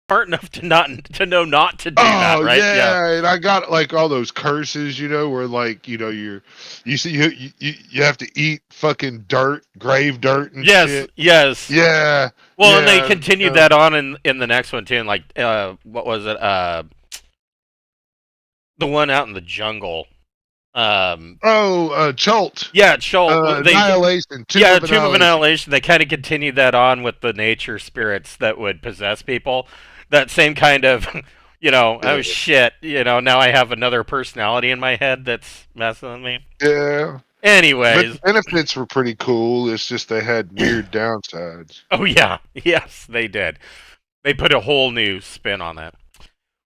smart enough to know not to do that, Oh right? yeah, and I got like all those curses, where like you see you have to eat fucking dirt, grave dirt and Yes, shit. yes. Yeah, Well, and they yeah. continued that on in the next one too. And like, what was it? The one out in the jungle. Um, Chult. yeah, Shoal. Annihilation, Tomb Yeah, of Tomb of Annihilation. Annihilation. They kind of continued that on with the nature spirits that would possess people. That same kind of, oh Yeah. shit, now I have another personality in my head that's messing with me. Yeah. But the Anyways, benefits were pretty cool. It's just they had weird downsides. oh yeah, yes, they did. They put a whole new spin on that.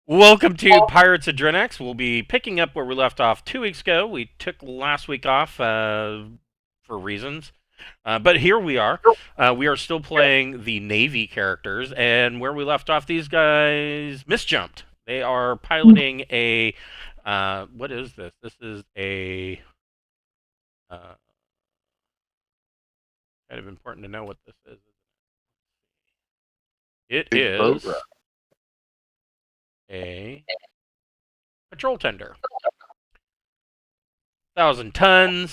Welcome to Pirates of Drinax. We'll be picking up where we left off 2 weeks ago. We took last week off for reasons. But here we are. We are still playing the Navy characters, and where we left off, these guys misjumped. They are piloting a. What is this? This is a. Kind of important to know what this is. It Big boat ride. is a patrol tender. 1,000 tons.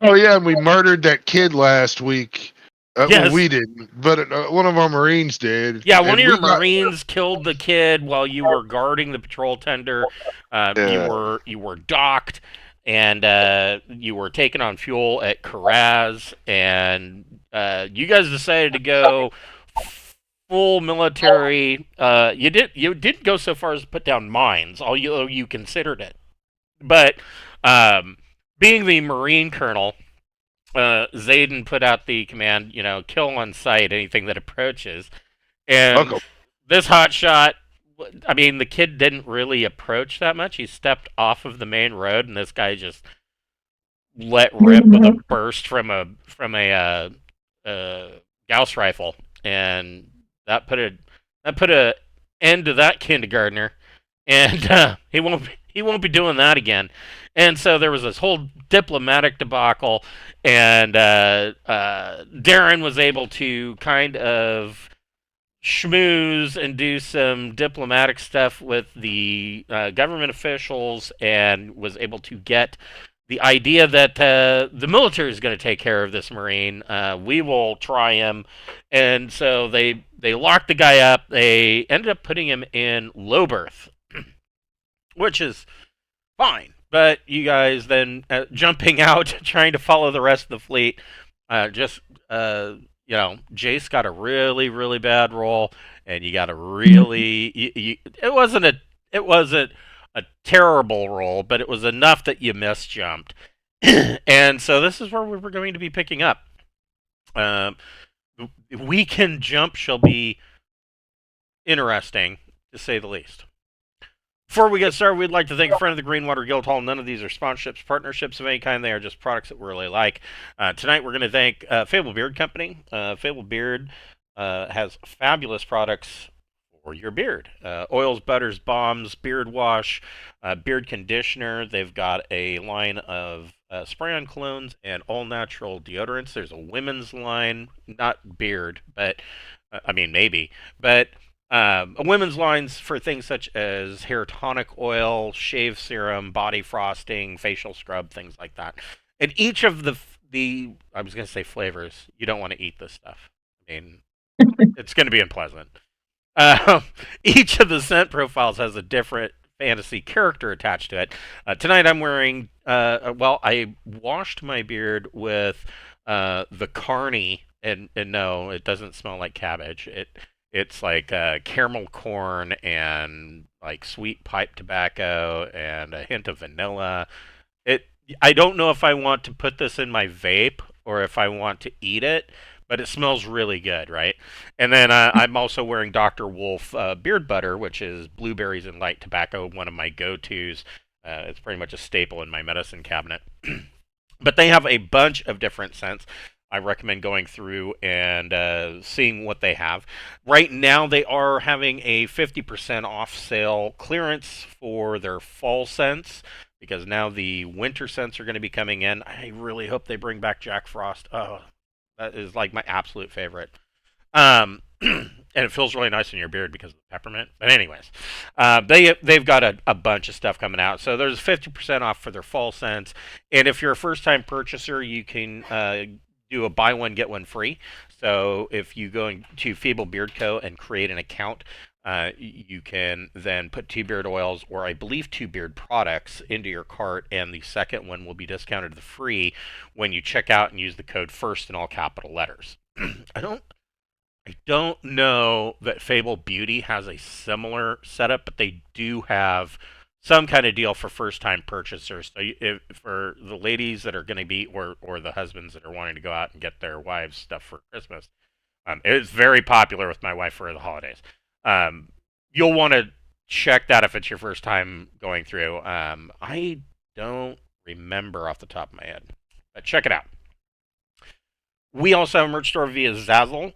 Oh yeah, and we murdered that kid last week. Yes. Well, we didn't, but one of our Marines did. Yeah, one and of your we got- Marines killed the kid while you were guarding the patrol tender. Yeah. You were docked, and you were taking on fuel at Karaz, and you guys decided to go full military. You didn't go so far as to put down mines, although you considered it. But being the Marine colonel, Zayden put out the command, kill on sight anything that approaches. And this hotshot, I mean, the kid didn't really approach that much. He stepped off of the main road, and this guy just let rip with a burst from a Gauss rifle, and that put a end to that kindergartner, and he won't be doing that again. And so there was this whole diplomatic debacle, and Darren was able to kind of schmooze and do some diplomatic stuff with the government officials, and was able to get the idea that the military is going to take care of this Marine. We will try him. And so they locked the guy up. They ended up putting him in low berth, which is fine. But you guys then jumping out, trying to follow the rest of the fleet, Jace got a really, really bad roll, and you got a really. It wasn't a terrible roll, but it was enough that you misjumped. And so this is where we were going to be picking up. Weekend jump shall be interesting, to say the least. Before we get started, we'd like to thank a friend of the Greenwater Guildhall. None of these are sponsorships, partnerships of any kind. They are just products that we really like. Tonight, we're going to thank Fable Beard Company. Fable Beard has fabulous products for your beard. Oils, butters, balms, beard wash, beard conditioner. They've got a line of spray-on colognes and all-natural deodorants. There's a women's line, not beard, but, I mean, maybe, but... a women's lines for things such as hair tonic oil, shave serum, body frosting, facial scrub, things like that. And each of the I was going to say flavors. You don't want to eat this stuff. I mean, it's going to be unpleasant. Each of the scent profiles has a different fantasy character attached to it. Tonight I'm wearing, I washed my beard with the Carney, and no, it doesn't smell like cabbage. It's like caramel corn and like sweet pipe tobacco and a hint of vanilla. I don't know if I want to put this in my vape or if I want to eat it, but it smells really good, right? And then I'm also wearing Dr. Wolf beard butter, which is blueberries and light tobacco, one of my go-tos. It's pretty much a staple in my medicine cabinet. But they have a bunch of different scents. I recommend going through and seeing what they have. Right now, they are having a 50% off sale clearance for their fall scents, because now the winter scents are going to be coming in. I really hope they bring back Jack Frost. Oh, that is like my absolute favorite. And it feels really nice in your beard because of the peppermint. But anyways, they've got a bunch of stuff coming out. So there's 50% off for their fall scents. And if you're a first-time purchaser, you can do a buy one get one free. So if you go into Fable Beard Co. and create an account, you can then put 2 beard oils or I believe 2 beard products into your cart, and the second one will be discounted to free when you check out and use the code FIRST in all capital letters. I don't know that Fable Beauty has a similar setup, but they do have some kind of deal for first-time purchasers. So for the ladies that are going to be, or the husbands that are wanting to go out and get their wives stuff for Christmas, it's very popular with my wife for the holidays. You'll want to check that if it's your first time going through. I don't remember off the top of my head, but check it out. We also have a merch store via Zazzle.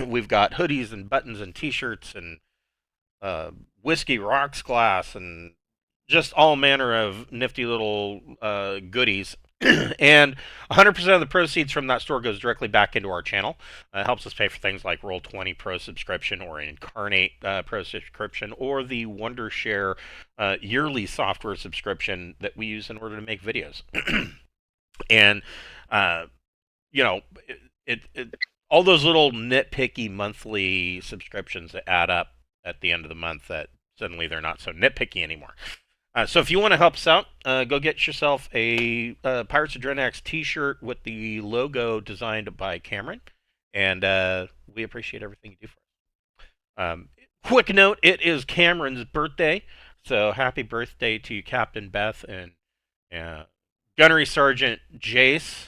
We've got hoodies and buttons and t-shirts and whiskey rocks glass and just all manner of nifty little goodies. And 100% of the proceeds from that store goes directly back into our channel. It helps us pay for things like Roll20 Pro subscription or Incarnate Pro subscription or the Wondershare yearly software subscription that we use in order to make videos. And, you know, all those little nitpicky monthly subscriptions that add up at the end of the month that suddenly they're not so nitpicky anymore. So if you want to help us out, go get yourself a Pirates of Drinax t-shirt with the logo designed by Cameron, and we appreciate everything you do for us. Quick note, it is Cameron's birthday, so happy birthday to Captain Beth and Gunnery Sergeant Jace,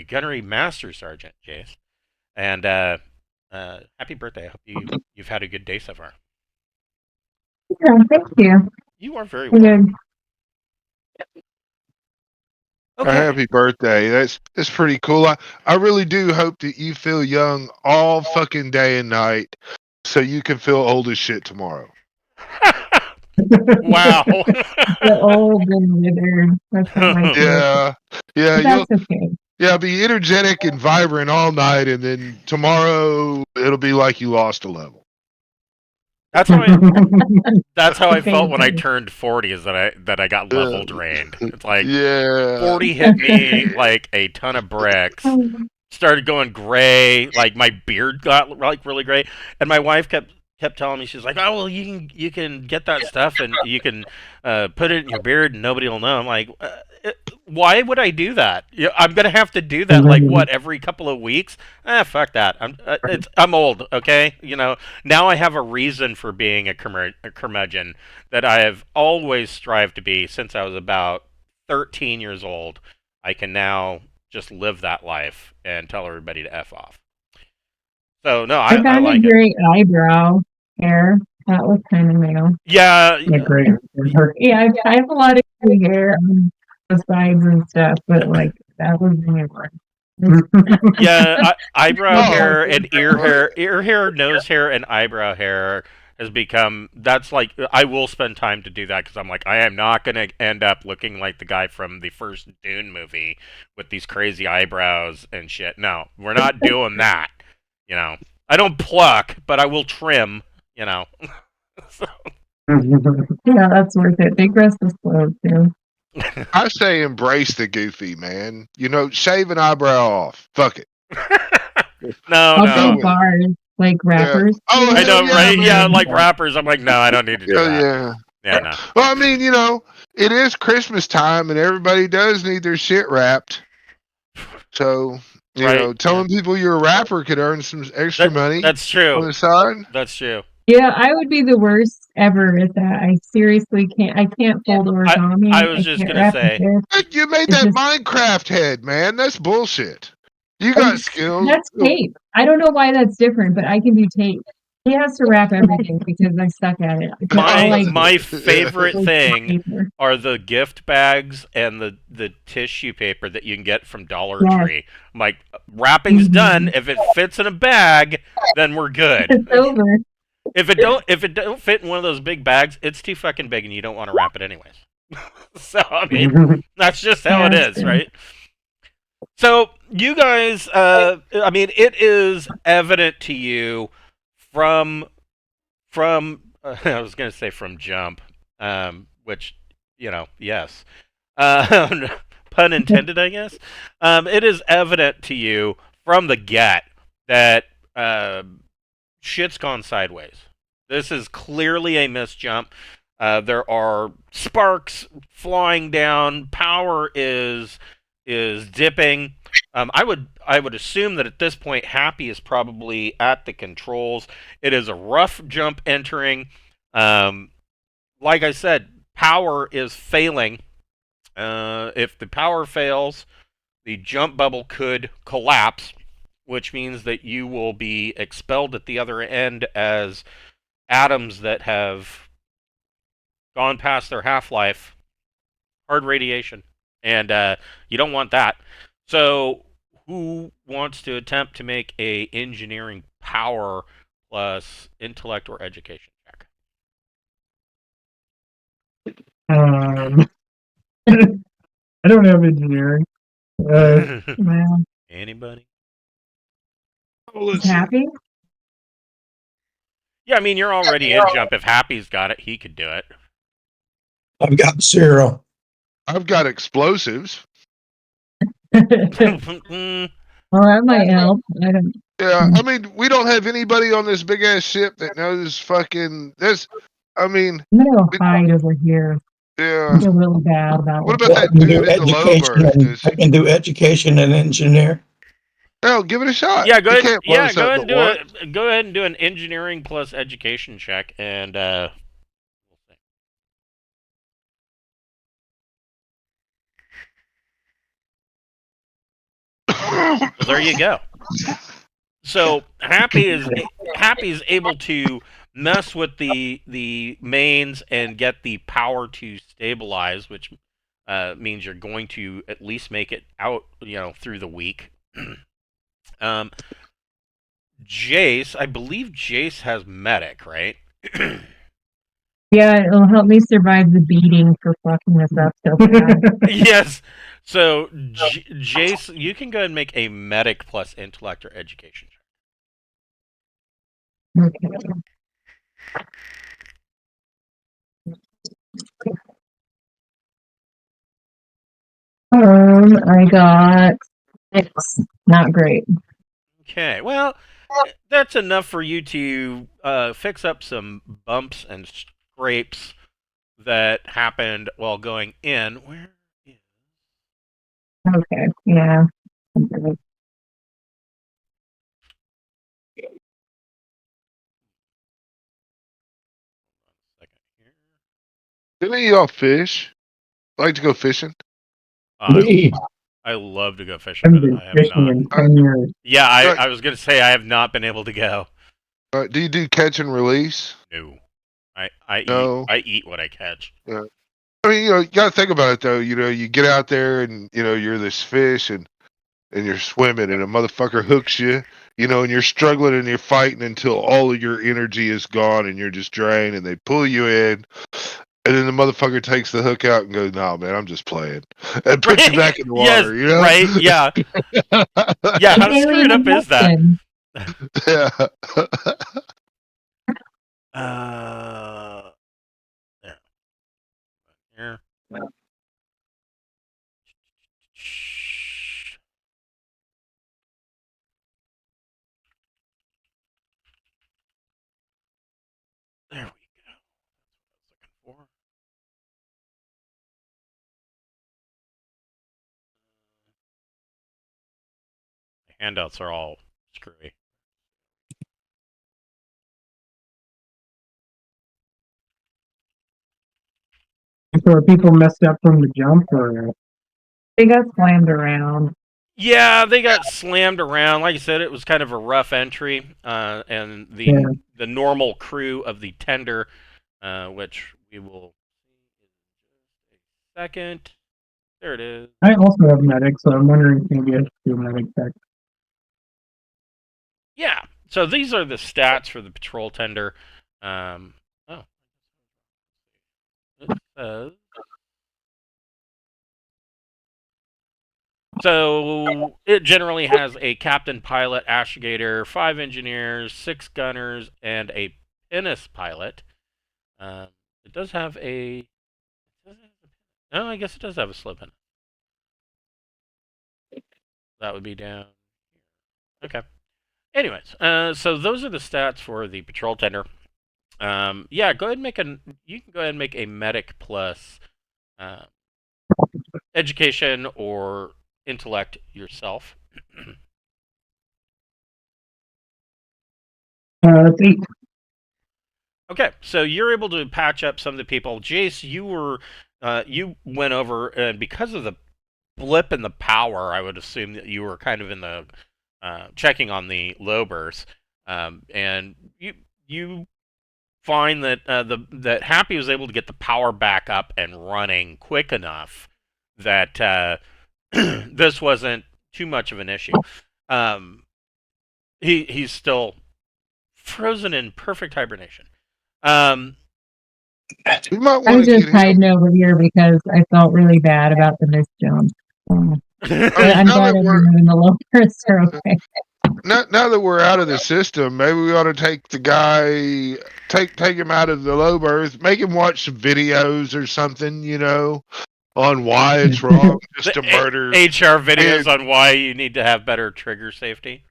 Gunnery Master Sergeant Jace, and happy birthday. I hope you've had a good day so far. Yeah, thank you. You are very welcome. Okay. Happy birthday. That's pretty cool. I really do hope that you feel young all fucking day and night so you can feel old as shit tomorrow. Wow. The old and withered. That's not my Yeah. But that's okay. Yeah, be energetic and vibrant all night, and then tomorrow it'll be like you lost a level. That's how I felt when I turned 40. Is that I got level drained. It's like 40 hit me like a ton of bricks. Started going gray. Like my beard got like really gray, and my wife kept telling me, she's like, "Oh well, you can get that stuff and you can put it in your beard and nobody will know." I'm like, why would I do that? I'm gonna have to do that like what, every couple of weeks? Fuck that. I'm old, okay? You know, now I have a reason for being a curmudgeon that I have always strived to be since I was about 13 years old. I can now just live that life and tell everybody to F off. So no, I found like a great eyebrow hair. That was kind of new. Yeah. Yeah, I have a lot of good hair on the sides and stuff, but like that was the new one. Yeah, eyebrow hair and ear hair, nose hair, and eyebrow hair has become. That's like I will spend time to do that because I'm like I am not going to end up looking like the guy from the first Dune movie with these crazy eyebrows and shit. No, we're not doing that. You know, I don't pluck, but I will trim. You know. So. Yeah, that's worth it. Big rest is slow too. I say embrace the goofy, man. You know, shave an eyebrow off. Fuck it. No. Bars, like rappers. Yeah. Oh, I know, right? Man. Yeah, like rappers. I'm like, no, I don't need to do that. Yeah, no. Well, I mean, you know, it is Christmas time, and everybody does need their shit wrapped. So, you know, telling people you're a rapper could earn some extra money. That's true. On the side. That's true. Yeah, I would be the worst ever at that. I seriously can't. I can't fold origami. I was just gonna say, you made that Minecraft head, man. That's bullshit. You got skills. That's tape. I don't know why that's different, but I can do tape. He has to wrap everything because I suck at it. My favorite thing are the gift bags and the tissue paper that you can get from Dollar Tree. I'm like, wrapping's done. If it fits in a bag, then we're good. It's over. If it don't fit in one of those big bags, it's too fucking big and you don't want to wrap it anyways. So I mean, that's just how it is, right? So you guys, I mean, it is evident to you from I was going to say from jump, which yes, pun intended, I guess. It is evident to you from the get that shit's gone sideways. This is clearly a misjump. There are sparks flying down. Power is dipping. I would assume that at this point, Happy is probably at the controls. It is a rough jump entering. Like I said, power is failing. If the power fails, the jump bubble could collapse, which means that you will be expelled at the other end as atoms that have gone past their half-life, hard radiation, and you don't want that. So, who wants to attempt to make a engineering power plus intellect or education check? I don't have engineering. Man, Anybody? Oh, let's he's see. happy. Yeah, I mean, you're already in jump. If Happy's got it, he could do it. I've got 0. I've got explosives. Well, that might help. I don't. Yeah, I mean, we don't have anybody on this big ass ship that knows fucking this. I mean, I'm gonna go hide over here. yeah. I feel really bad about What it. about I that can dude do in the low education berth? and, I can do education and engineer. Hell, give it a shot. Yeah, go You ahead. can't blow Yeah, us go up ahead at and do once. it. Go ahead and do an engineering plus education check, and we'll see. Well, there you go. So Happy is able to mess with the mains and get the power to stabilize, which means you're going to at least make it out, through the week. Jace, I believe Jace has medic, right? Yeah, it'll help me survive the beating for fucking this up so bad. Yes. So Jace, you can go ahead and make a medic plus intellect or education check. Okay. I got 6. Not great. Okay, well, that's enough for you to fix up some bumps and scrapes that happened while going in. Where is... Okay, yeah. Okay. Second here. Didn't any of y'all fish? Like to go fishing? Me. I love to go I fishing, haven't but been I have fishing not. in 10 years. Yeah, I, Right. I was going to say I have not been able to go. Do you do catch and release? No. I No. eat what I catch. Yeah. I mean, you gotta think about it though. You get out there and you're this fish and you're swimming and a motherfucker hooks you. And you're struggling and you're fighting until all of your energy is gone and you're just drained and they pull you in. And then the motherfucker takes the hook out and goes, "No, man, I'm just playing," and puts you back in the water. Yes, right? Yeah. Yeah, how It's screwed up is that? Yeah. There. Here. There we go. That's what I was looking for. The handouts are all screwy. So are people messed up from the jump or? They got slammed around. Yeah, they got slammed around. Like I said, it was kind of a rough entry, and the normal crew of the tender, which we will see in just a second. There it is. I also have medic, so I'm wondering if maybe I should do medic check. Yeah. So these are the stats for the patrol tender. Oh. It says So it generally has a captain, pilot, astrogator, 5 engineers, 6 gunners, and a pinnace pilot. It does have a. No, I guess it does have a slow pinnace. That would be down here. Okay. Anyways, so those are the stats for the patrol tender. Yeah, go ahead and make you can go ahead and make a medic plus education or intellect yourself. Let's see. Okay, so you're able to patch up some of the people. Jace, you went over, and because of the blip in the power, I would assume that you were kind of in the checking on the low bursts, and you find that that Happy was able to get the power back up and running quick enough that this wasn't too much of an issue. He's still frozen in perfect hibernation. We might I want was to just get him. hiding over here because I felt really bad about the misjump. But I'm now glad that I'm we're removing the lowers are okay. now that we're out of the system, maybe we ought to take the guy, take him out of the low berth, make him watch some videos or something, on why it's wrong just to murder. HR videos kids. on why you need to have better trigger safety.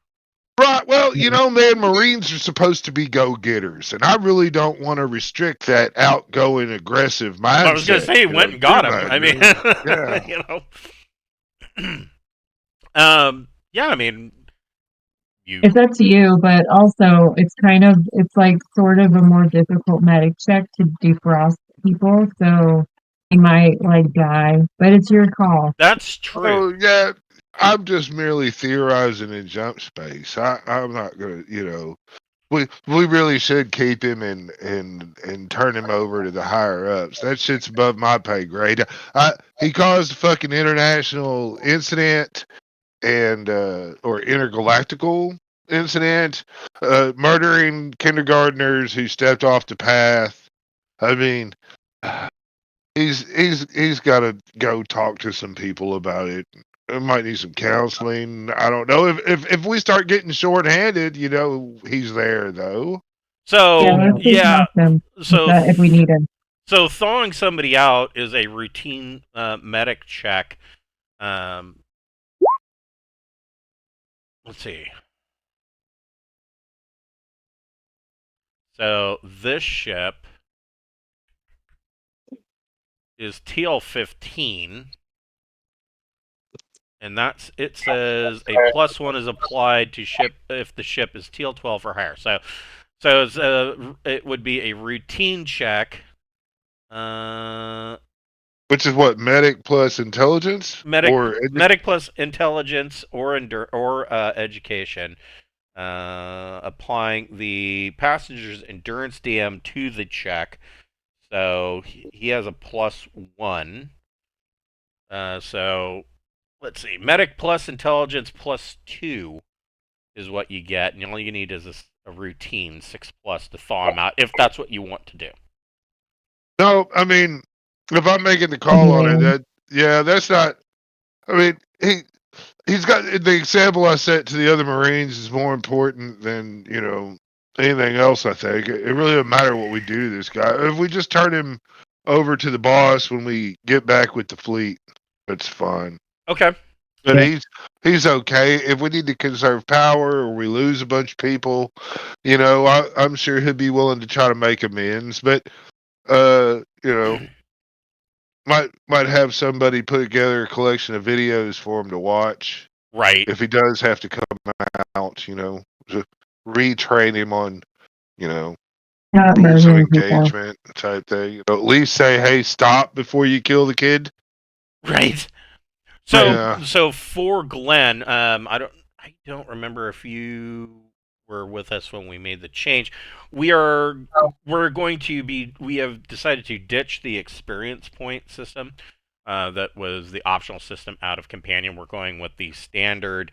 Right. Well, man, Marines are supposed to be go-getters, and I really don't want to restrict that outgoing, aggressive mindset. I was going to say he went and got him. I mean, yeah. Yeah, I mean, you. It's up to you, but also it's like sort of a more difficult medic check to defrost people, so he might like die. But it's your call. That's true. Oh, yeah. I'm just merely theorizing in jump space. I'm not gonna, we really should keep him and turn him over to the higher ups. That shit's above my pay grade. He caused a fucking international incident and or intergalactical incident, murdering kindergartners who stepped off the path. I mean, he's got to go talk to some people about it. It might need some counseling. I don't know if we start getting short-handed, he's there though. So let's just help him if we need him. So thawing somebody out is a routine medic check. Let's see. So this ship is TL-15, and it says a +1 is applied to ship if the ship is TL-12 or higher. So it would be a routine check. Which is what, medic plus intelligence? Medic plus intelligence or education. Applying the passenger's endurance DM to the check. So he has a +1. So let's see. Medic plus intelligence +2 is what you get, and all you need is a routine 6+ to thaw him out, if that's what you want to do. No, I mean, if I'm making the call on it, that's not. I mean, he's got the example I set to the other Marines is more important than anything else. I think it really doesn't matter what we do to this guy. If we just turn him over to the boss when we get back with the fleet, that's fine. Okay. But he's okay. If we need to conserve power or we lose a bunch of people, I'm sure he'd be willing to try to make amends. But might have somebody put together a collection of videos for him to watch. Right. If he does have to come out, to retrain him on, rules of engagement type thing. At least say, hey, stop before you kill the kid. Right. So for Glenn, I don't remember if you were with us when we made the change. We have decided to ditch the experience point system. That was the optional system out of Companion. We're going with the standard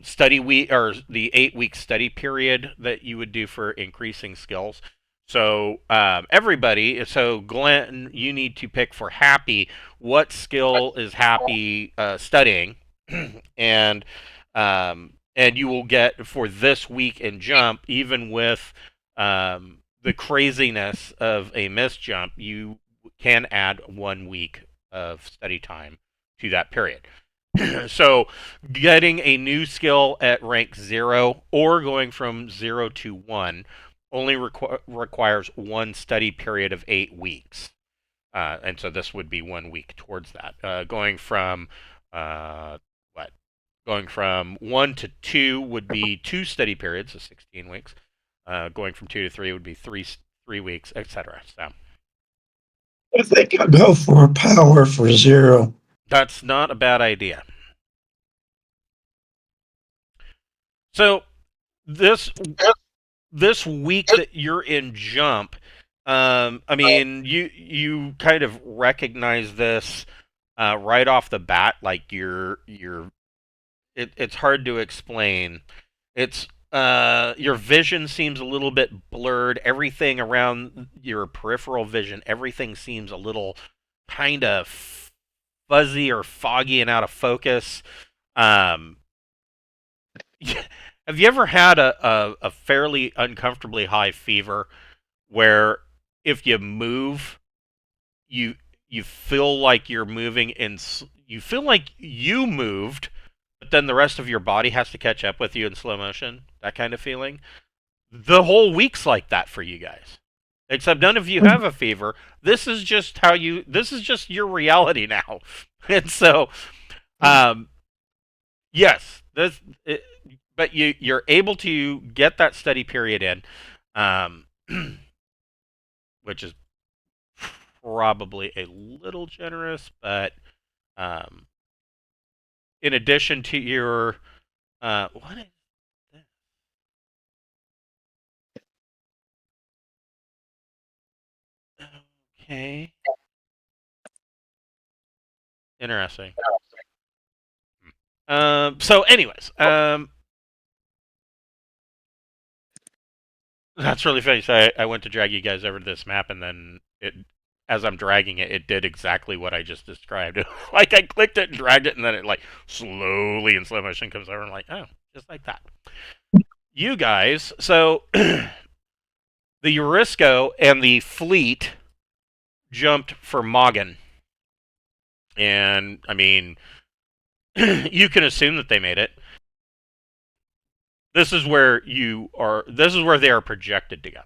study week, or the 8-week study period that you would do for increasing skills. So Glenn, you need to pick for Happy what skill is Happy studying, and you will get for this week in jump, even with the craziness of a misjump, you can add 1 week of study time to that period. So getting a new skill at rank 0 or going from 0 to 1 only requires 1 study period of 8 weeks. And so this would be 1 week towards that. Going from Going from 1 to 2 would be 2 study periods, so 16 weeks. Going from 2 to 3 would be 3 weeks, etc. So I think I'll go for power for 0. that's not a bad idea. So this week that you're in jump, I mean, you kind of recognize this right off the bat. Like it's hard to explain. It's your vision seems a little bit blurred. Everything around your peripheral vision, everything seems a little kind of fuzzy or foggy and out of focus. Have you ever had a fairly uncomfortably high fever where if you move, you feel like you're moving you feel like you moved, but then the rest of your body has to catch up with you in slow motion? That kind of feeling? The whole week's like that for you guys. Except none of you have a fever. This is just your reality now. And so, yes, but you're able to get that study period in, which is probably a little generous, but in addition to your what is this? Okay, interesting. So, anyways, that's really funny. So I went to drag you guys over to this map, and then as I'm dragging it, it did exactly what I just described. Like I clicked it and dragged it, and then it like slowly in slow motion comes over. I'm like, oh, just like that. You guys, so the Eurisco and the fleet jumped for Mogin, and I mean, you can assume that they made it. This is where they are projected to go.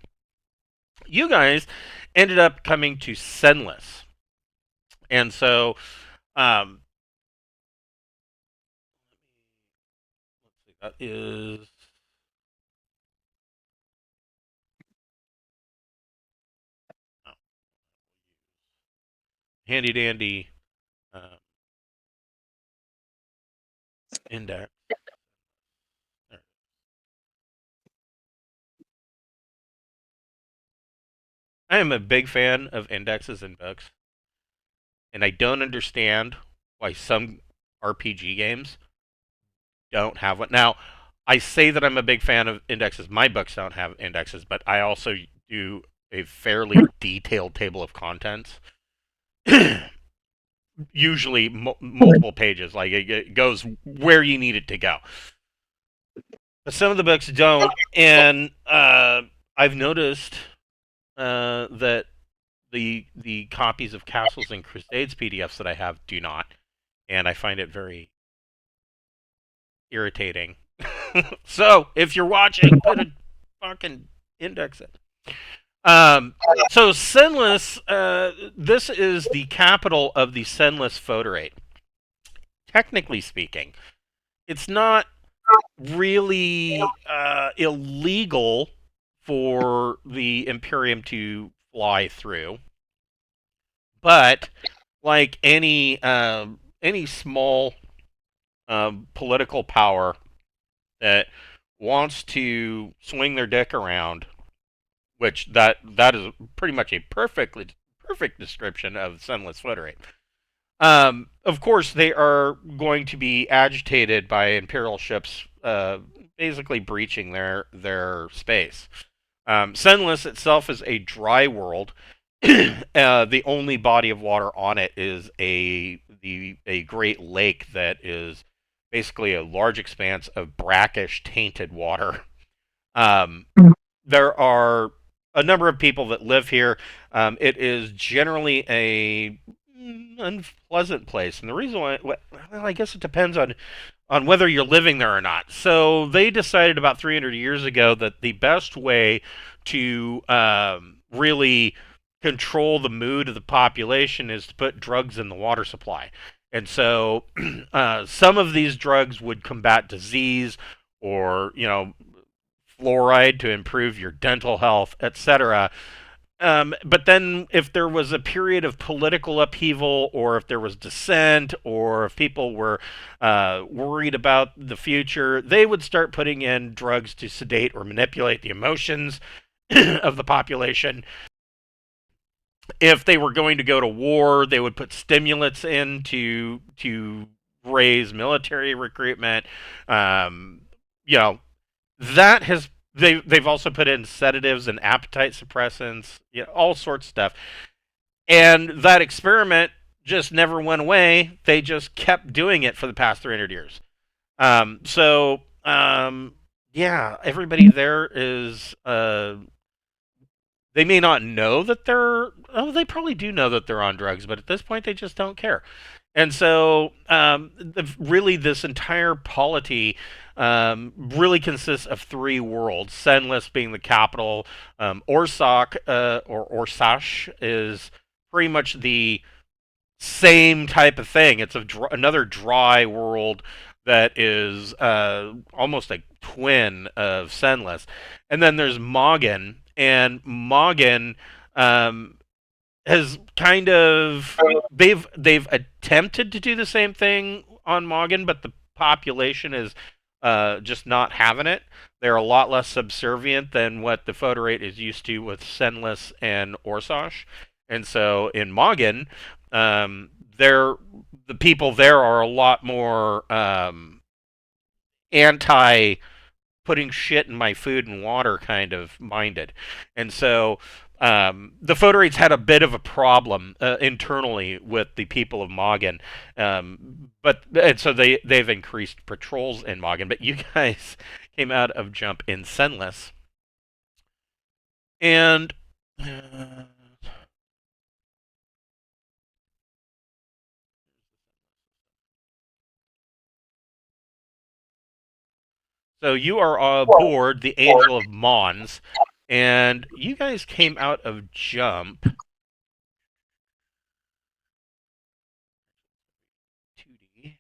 You guys ended up coming to Senless. And so, let's see, that is handy dandy index. I am a big fan of indexes in books, and I don't understand why some RPG games don't have one. Now, I say that I'm a big fan of indexes. My books don't have indexes, but I also do a fairly detailed table of contents. Usually multiple pages, like it goes where you need it to go. But some of the books don't, and I've noticed that the copies of Castles and Crusades PDFs that I have do not, and I find it very irritating. So if you're watching, put a fucking index it. So Senless, this is the capital of the Senless Foederate. Technically speaking, it's not really illegal for the Imperium to fly through, but like any small political power that wants to swing their dick around, which that is pretty much a perfect description of Senless Foederate. Of course, they are going to be agitated by Imperial ships, basically breaching their space. Senless itself is a dry world. The only body of water on it is a great lake that is basically a large expanse of brackish, tainted water. There are a number of people that live here. It is generally a unpleasant place, and the reason why, well, I guess it depends on whether you're living there or not. So they decided about 300 years ago that the best way to really control the mood of the population is to put drugs in the water supply. And so some of these drugs would combat disease, or fluoride to improve your dental health, etc. But then, if there was a period of political upheaval, or if there was dissent, or if people were worried about the future, they would start putting in drugs to sedate or manipulate the emotions of the population. If they were going to go to war, they would put stimulants in to raise military recruitment. That has they've also put in sedatives and appetite suppressants, all sorts of stuff. And that experiment just never went away. They just kept doing it for the past 300 years. Everybody there is they may not know that they probably do know that they're on drugs, but at this point they just don't care. And so, really, this entire polity really consists of 3 worlds. Senlis being the capital. Orsak, or Orsach, is pretty much the same type of thing. It's another dry world that is almost a twin of Senlis. And then there's Mogin, and Mogin has kind of they've attempted to do the same thing on Mogin, but the population is just not having it. They're a lot less subservient than what the Foederate is used to with Senlis and Orsach. And so in Mogin, the people there are a lot more anti putting shit in my food and water kind of minded. And so the Foederates had a bit of a problem internally with the people of Mogin, and so they've increased patrols in Mogin. But you guys came out of jump in Senlis, and so you are aboard the Angel of Mons, and you guys came out of jump. 2D.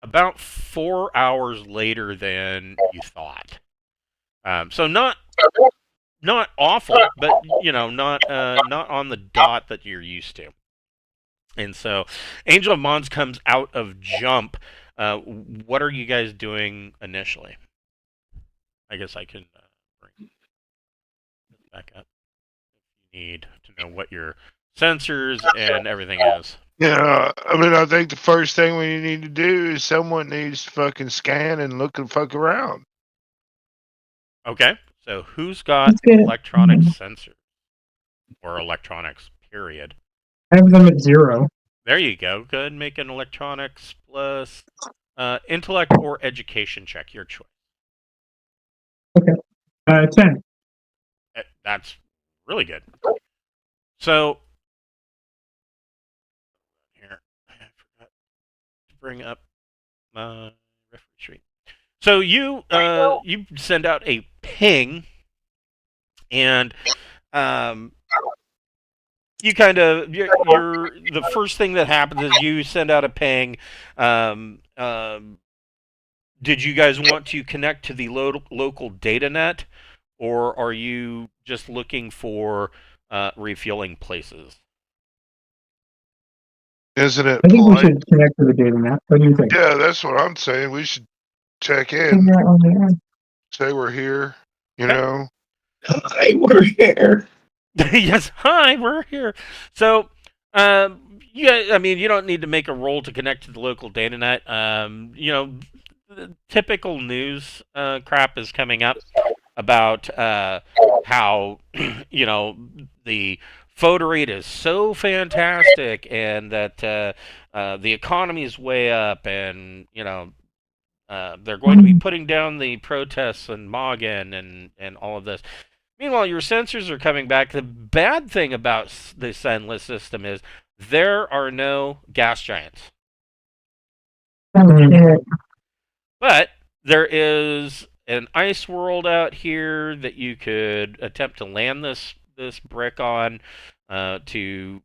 About 4 hours later than you thought. So not awful, but not on the dot that you're used to. And so, Angel of Mons comes out of jump. What are you guys doing initially? I guess I can bring this back up if you need to know what your sensors and everything is. Yeah, I mean, I think the first thing we need to do is someone needs to fucking scan and look and fuck around. Okay, so who's got Let's get it. electronic sensors? Or electronics, period. I have them at 0. There you go. Go ahead and make an electronics plus intellect or education check, your choice. 10. That's really good. So, here, I forgot to bring up my reference sheet. So you send out a ping, and you kind of you're the first thing that happens is you send out a ping. Did you guys want to connect to the local data net, or are you just looking for refueling places? Isn't it I think we polite? should connect to the data map. What do you think? Yeah, that's what I'm saying. We should check in, Figure out where they are. say we're here, you Okay. know? Hi, we're here. Yes, hi, we're here. So, I mean, you don't need to make a roll to connect to the local data net. The typical news crap is coming up about how, the Foederate is so fantastic, and that the economy is way up, and they're going to be putting down the protests in Mogin and all of this. Meanwhile, your sensors are coming back. The bad thing about the Sunless system is there are no gas giants. But there is an ice world out here that you could attempt to land this brick on to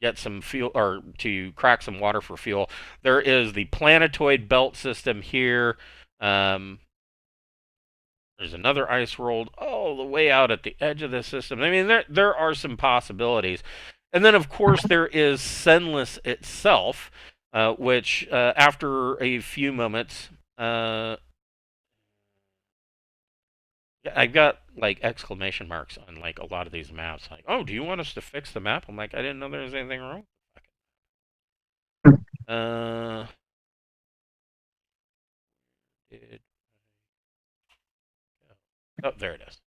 get some fuel, or to crack some water for fuel. There is the planetoid belt system here. There's another ice world all the way out at the edge of the system. I mean, there are some possibilities. And then, of course, there is Sunless itself, which, after a few moments, I've got, like, exclamation marks on, like, a lot of these maps. Like, oh, do you want us to fix the map? I'm like, I didn't know there was anything wrong. Oh, there it is.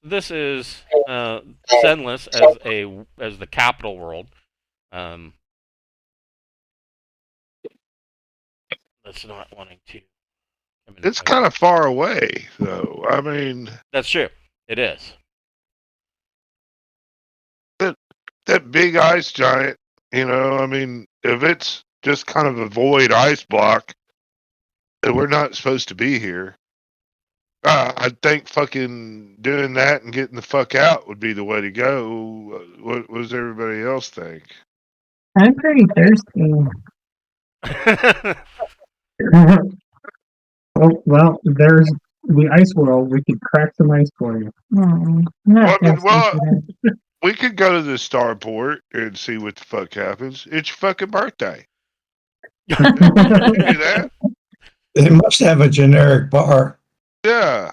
This is Sunless as the capital world. That's not wanting to. It's kind of far away, though. I mean, that's true. It is. That big ice giant. I mean, if it's just kind of a void ice block, and we're not supposed to be here, I think fucking doing that and getting the fuck out would be the way to go. What does everybody else think? I'm pretty thirsty. Oh, well, there's the ice world. We could crack some ice for you. I'm not thirsty for that. We could go to the starport and see what the fuck happens. It's your fucking birthday. Do that? They must have a generic bar. Yeah.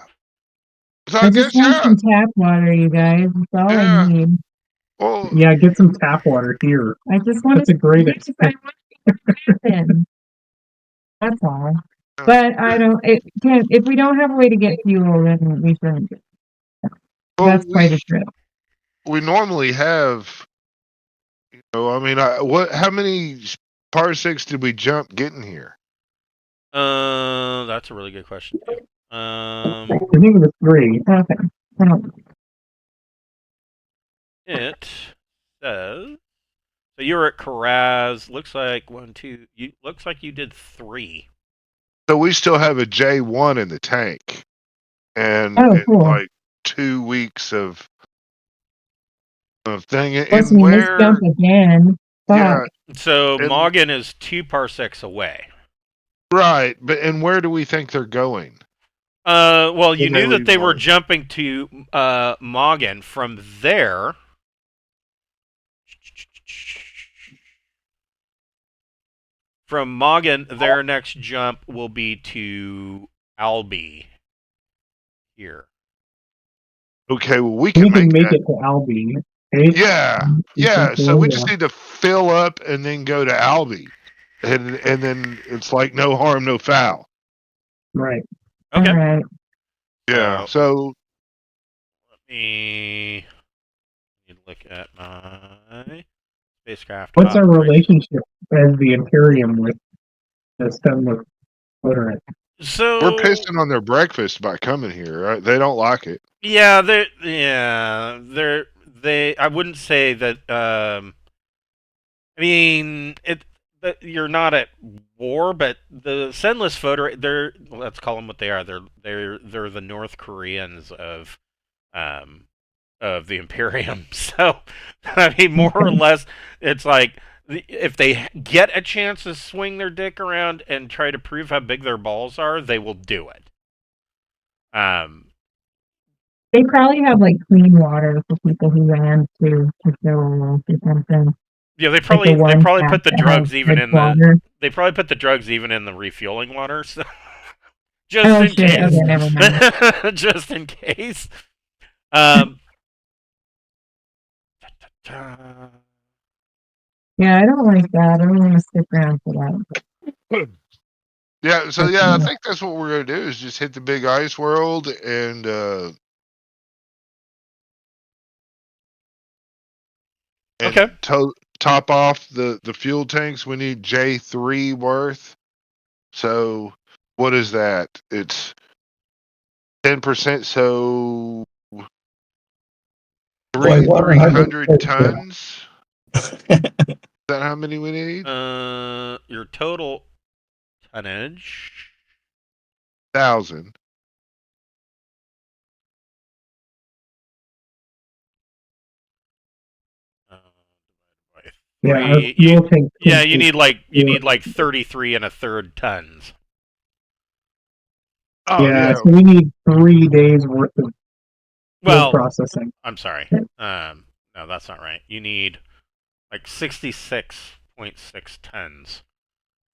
So I just want some tap water, you guys. That's all I need. Well, yeah, get some tap water here. I just want That's a great happen. That's all. But I don't. If we don't have a way to get fuel, then we shouldn't. That's quite a trip. We normally have. I mean, how many parsecs did we jump getting here? That's a really good question. I think it was 3. Okay. It says so. You're at Karaz. Looks like 1, 2. Looks like you did 3. So we still have a J1 in the tank, and cool. like 2 weeks of thing. Plus, we misjumped again. Yeah. So Mogin is 2 parsecs away. Right, and where do we think they're going? Well, you knew that they were jumping to Mogin. From there, from Mogin, their next jump will be to Albi. Here. Okay, well we can make it to Albi. Yeah. So we just need to fill up and then go to Albi, and then it's like no harm, no foul. Right. Okay. All right. Yeah. So let me look at my spacecraft. What's our relationship as the Imperium with the Sunless Foederate? So we're pissing on their breakfast by coming here, right? They don't like it. Yeah, they. I wouldn't say that. I mean, you're not at war, but the Sunless Foederate, let's call them what they are. They're the North Koreans of the Imperium. So, I mean, more or less, it's like if they get a chance to swing their dick around and try to prove how big their balls are, they will do it. They probably have like clean water for people who ran to Guildhall or something. Yeah, they probably put the drugs even in the. They probably put the drugs even in the refueling water. So just in case. Okay, never mind. Just in case. Yeah, I don't like that. I don't want to stick around for that. Yeah, so I think that's what we're gonna do is just hit the big ice world and And Okay. top off the fuel tanks, we need J3 worth. So what is that? It's 10%. So Boy, 300 100. tons. Is that how many we need? Your total tonnage. 1,000. By Yeah, our three. fuel tank. Yeah, you need Yeah. like 33 and a third tons. Oh Yeah, yeah. so we need 3 days worth of fuel Well, processing. I'm sorry. No, that's not right. You need like 66.6 tons.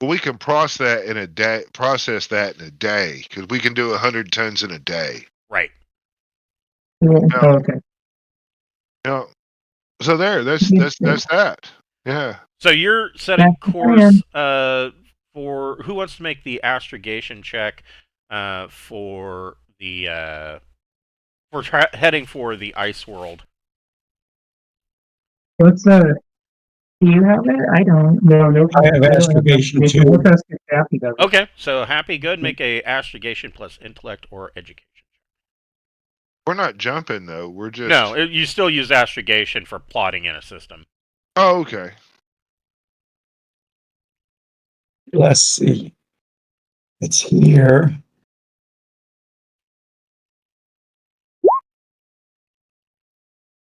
Well, we can process that in a day. Process that in a day because we can do 100 tons in a day. Right. Yeah. Yeah. Oh, okay. You know, so that's that. Yeah. So you're setting That's the course for who wants to make the astrogation check for the heading for the ice world. What's do you have it? I don't. No. I have don't astrogation astrogation. too. Let's ask if Kathy does it. Okay, so Happy, go ahead and make a astrogation plus intellect or education. We're not jumping though. We're just No, you still use astrogation for plotting in a system. Oh, okay. Let's see. It's here.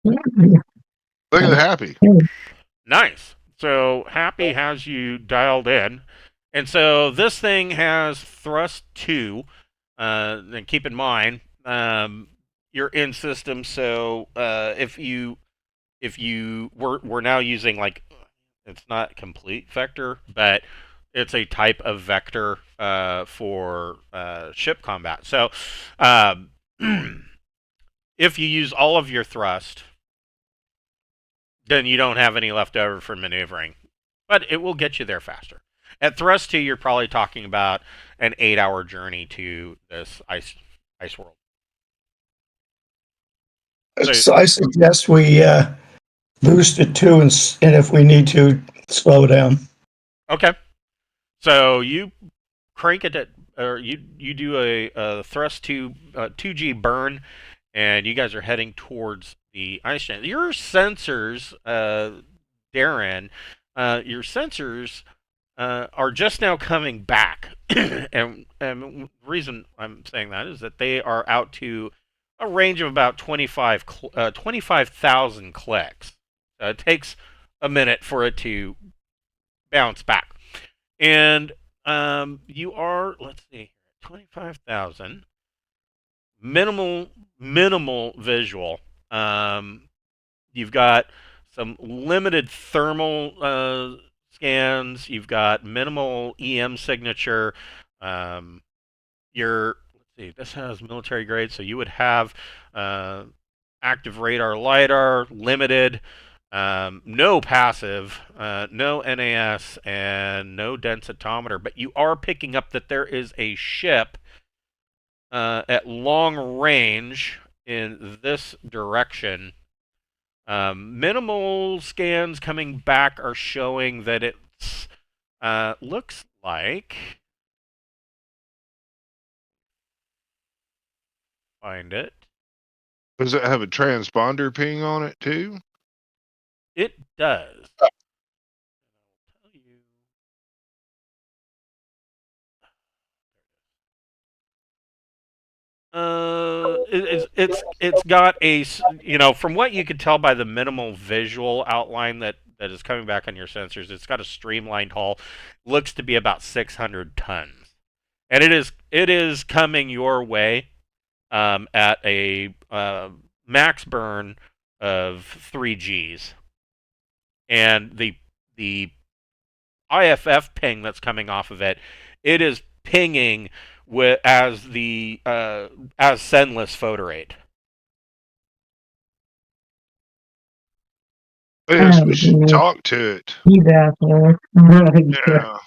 Look at the Happy. Nice. So Happy has you dialed in, and so this thing has thrust 2. And keep in mind, you're in system. So we're now using like, it's not complete vector, but it's a type of vector for ship combat. So if you use all of your thrust, then you don't have any left over for maneuvering. But it will get you there faster. At thrust 2, you're probably talking about an 8-hour journey to this ice world. So I suggest we boost it too, and if we need to, slow down. Okay. So you crank it at, or you do a thrust 2G burn, and you guys are heading towards the ice giant. Your sensors, Darren, your sensors are just now coming back, and the reason I'm saying that is that they are out to a range of about 25,000 clicks. It takes a minute for it to bounce back, and you are, let's see, 25,000 minimal visual. You've got some limited thermal scans. You've got minimal EM signature. Let's see, this has military grade, so you would have active radar lidar, limited, no passive, no NAS, and no densitometer. But you are picking up that there is a ship at long range in this direction. Minimal scans coming back are showing that it's looks like, find it. Does it have a transponder ping on it too? It does. I'll tell you. It's got a, from what you could tell by the minimal visual outline that is coming back on your sensors, it's got a streamlined hull. Looks to be about 600 tons, and it is coming your way at a max burn of 3 Gs, and the IFF ping that's coming off of it, it is pinging as sendless Foederate. Yes, we should talk to it. He's asshole. Yeah.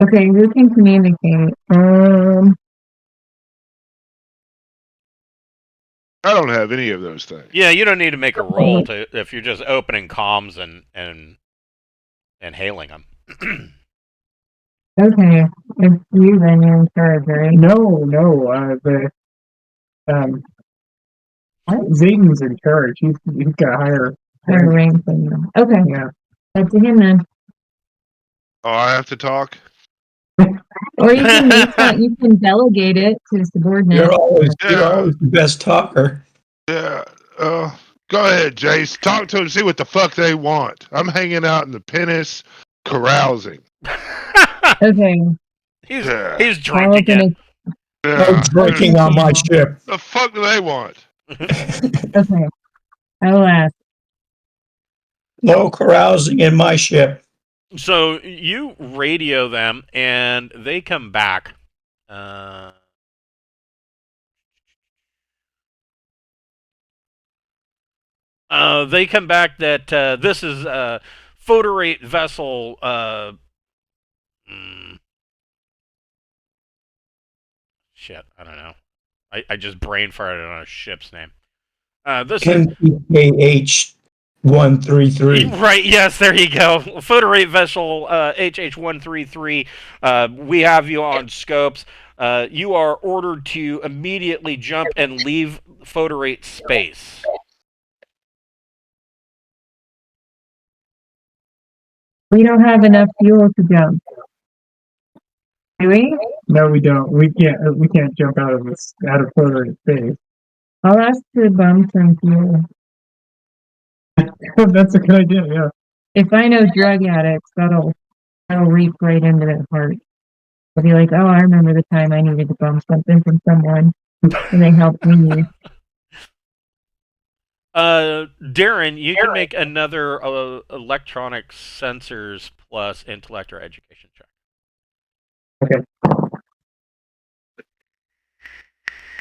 Okay, you can communicate. I don't have any of those things. Yeah, you don't need to make a roll to if you're just opening comms and hailing them. Okay, it's you then you're in charge, right? No, Zayden's in charge. He's got higher. Higher rank than you. Okay, Yeah. that's to him then. Oh, I have to talk? Or you can you can delegate it to subordinates. You're always Yeah. the best talker. Yeah. Go ahead, Jace. Talk to them, see what the fuck they want. I'm hanging out in the pinnace, carousing. Okay, he's Yeah. he's I'll drunk open again. No Yeah. drinking on my ship. The fuck do they want? Okay, I will ask. No carousing in my ship. So you radio them, and they come back. They come back that this is Foederate vessel. Shit, I don't know. I just brain farted on a ship's name. This is MPKH 133. right. Yes, there you go. Foederate vessel HH133. We have you on scopes. You are ordered to immediately jump and leave Foederate space. We don't have enough fuel to jump. Do we? No, we don't. We can't jump out of further space. I'll ask to bum some fuel. That's a good idea. Yeah. If I know drug addicts, that'll reach right into their heart. They'll be like, oh, I remember the time I needed to bum something from someone, and they helped me. Darren, you can make another electronic sensors plus intellect or education check.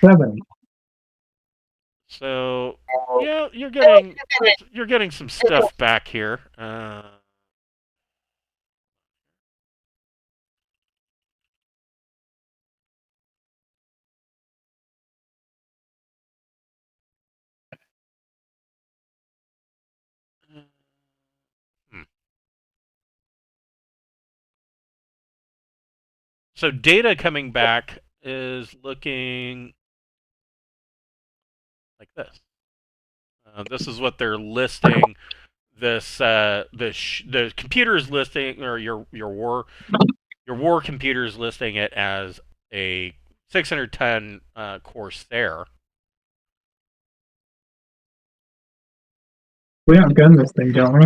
7. So yeah, you're getting some stuff back here. So data coming back is looking like this. This is what they're listing. The computer is listing, or your war computer is listing it as a 610 Corsair. We outgun this thing, don't we?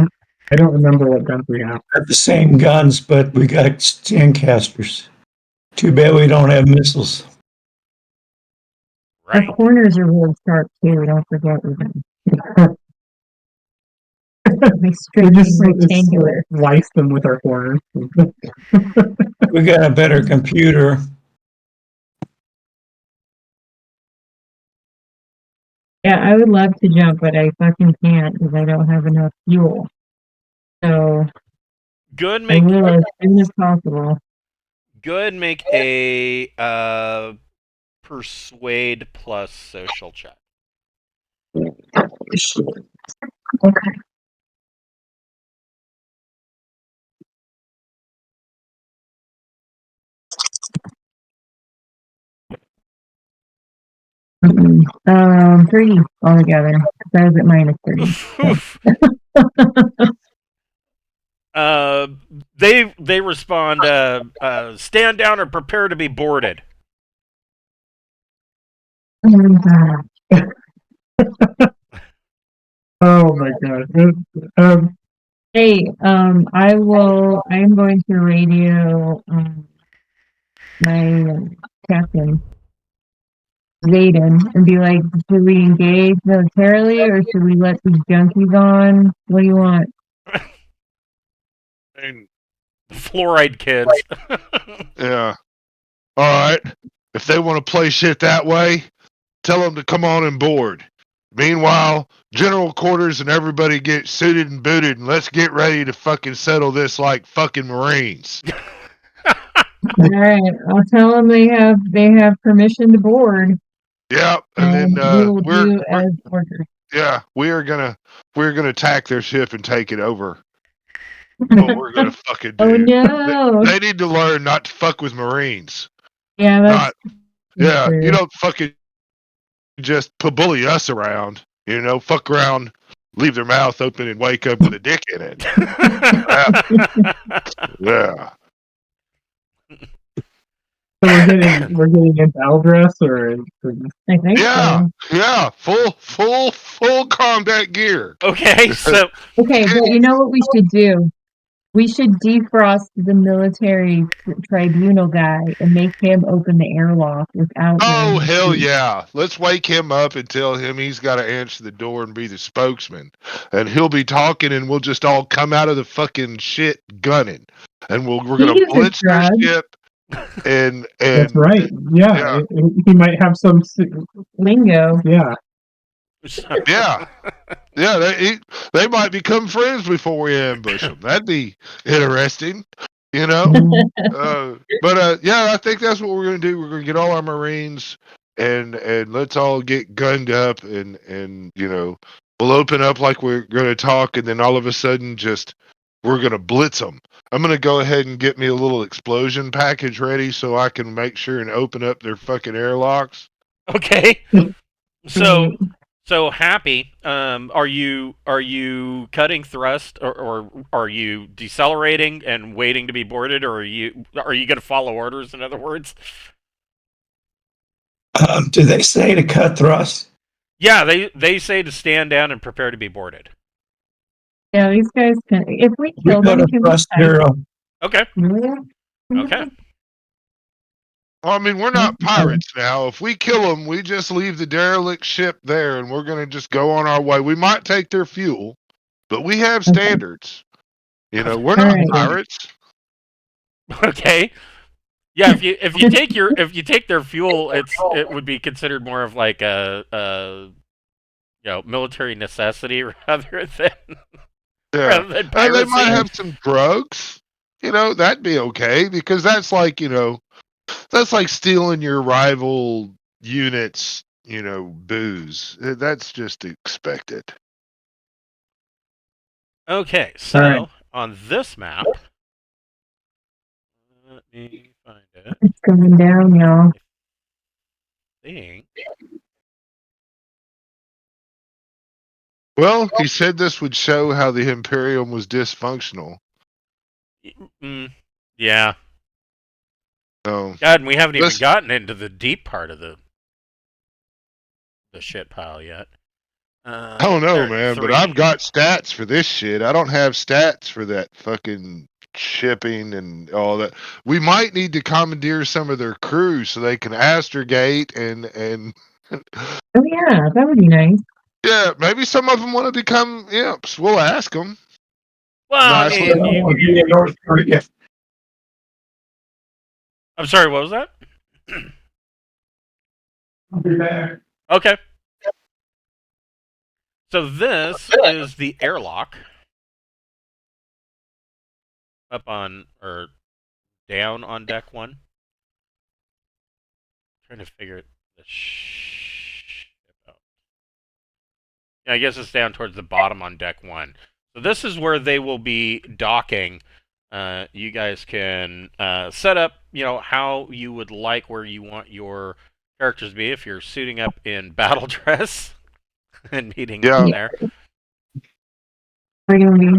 I don't remember what guns we have. Got the same guns, but we got sandcasters. Too bad we don't have missiles. Our Right. corners are really sharp too. Don't forget them. They straight just rectangular. slice them with our corners. We got a better computer. Yeah, I would love to jump, but I fucking can't because I don't have enough fuel. So Good. I Make will as soon as possible. good. Make a persuade plus social check. Okay. Mm-mm. 30 altogether. So I was at minus 30. They respond. Stand down or prepare to be boarded. Oh my god. Hey, I'm going to radio my captain, Zayden, and be like, should we engage militarily or should we let these junkies on? What do you want? And, Fluoride kids. yeah. All right. If they want to play shit that way, tell them to come on and board. Meanwhile, general quarters and everybody get suited and booted, and let's get ready to fucking settle this like fucking Marines. All right, I'll tell them they have permission to board. Yeah, and and then we will do as ordered. we're gonna attack their ship and take it over. What we're gonna fucking do. Oh no! They need to learn not to fuck with Marines. Yeah, Not that's true. you don't fucking just bully us around. You know, fuck around, leave their mouth open, and wake up with a dick in it. Yeah. So we're getting into Eldress or I think Yeah, so. yeah, full combat gear. Okay, so Okay, but you know what we should do? We should defrost the military tribunal guy and make him open the airlock without. Oh wearing hell shoes. yeah! Let's wake him up and tell him he's got to answer the door and be the spokesman, and he'll be talking, and we'll just all come out of the fucking shit gunning, and we're gonna He is a blitz their drug. ship, and That's right. Yeah, he might have some. Lingo. Yeah, yeah. They might become friends before we ambush them. That'd be interesting, you know. Yeah, I think that's what we're gonna do. We're gonna get all our Marines and let's all get gunned up and you know we'll open up like we're gonna talk, and then all of a sudden just we're gonna blitz them. I'm gonna go ahead and get me a little explosion package ready so I can make sure and open up their fucking airlocks. okay. So Happy, are you cutting thrust or are you decelerating and waiting to be boarded, or are you going to follow orders? In other words, Do they say to cut thrust? yeah, they say to stand down and prepare to be boarded. Yeah, these guys can. If we We kill go them, to can thrust we zero. Okay, Yeah. okay. Well, I mean, we're not pirates now. If we kill them, we just leave the derelict ship there, and we're going to just go on our way. We might take their fuel, but we have Okay. standards. You know, we're not Alright. pirates. Okay. Yeah, if you take their fuel, it would be considered more of like a military necessity rather than Yeah, than and they piracy. might have some drugs. You know, that'd be okay because that's like that's like stealing your rival units. You know, booze. That's just expected. Okay, so Alright. on this map, let me find it. It's going down, y'all. I think. Well, he said this would show how the Imperium was dysfunctional. Yeah. So, God, and we haven't even Listen- gotten into the deep part of the shit pile yet. I don't know, man, but 33. I've got stats for this shit. I don't have stats for that fucking shipping and all that. We might need to commandeer some of their crew so they can astrogate and Oh yeah, that would be nice. yeah, maybe some of them want to become imps. We'll ask them. Well, I Nice mean, little- We'll be in North Korea. I'm sorry, what was that? I'll be back. Okay. So this is the airlock. Up on, or down on deck 1. Trying to figure the ship out. Yeah, I guess it's down towards the bottom on deck 1. So this is where they will be docking. You guys can set up, how you would like where you want your characters to be if you're suiting up in battle dress and meeting Yeah. them there. We're gonna be.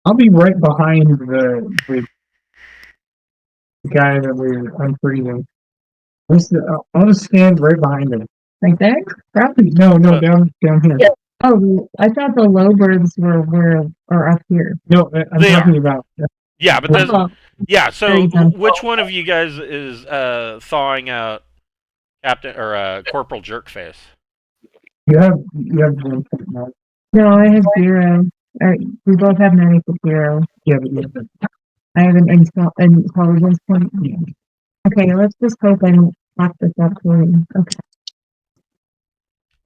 I'll be right behind the guy that we're unfreezing. I'll just stand right behind him. Like there? Probably. No, down here. Yeah. Oh, I thought the low birds are up here. No, I'm They talking about. Yeah, but there's, Oh, yeah. So Very done. which one of you guys is thawing out Captain or Corporal Jerkface? You have 1 point now. no, I have 0. We both have 0. Yeah, but you have I have an intelligence point. Okay, let's just hope I don't fuck this up for you. Okay.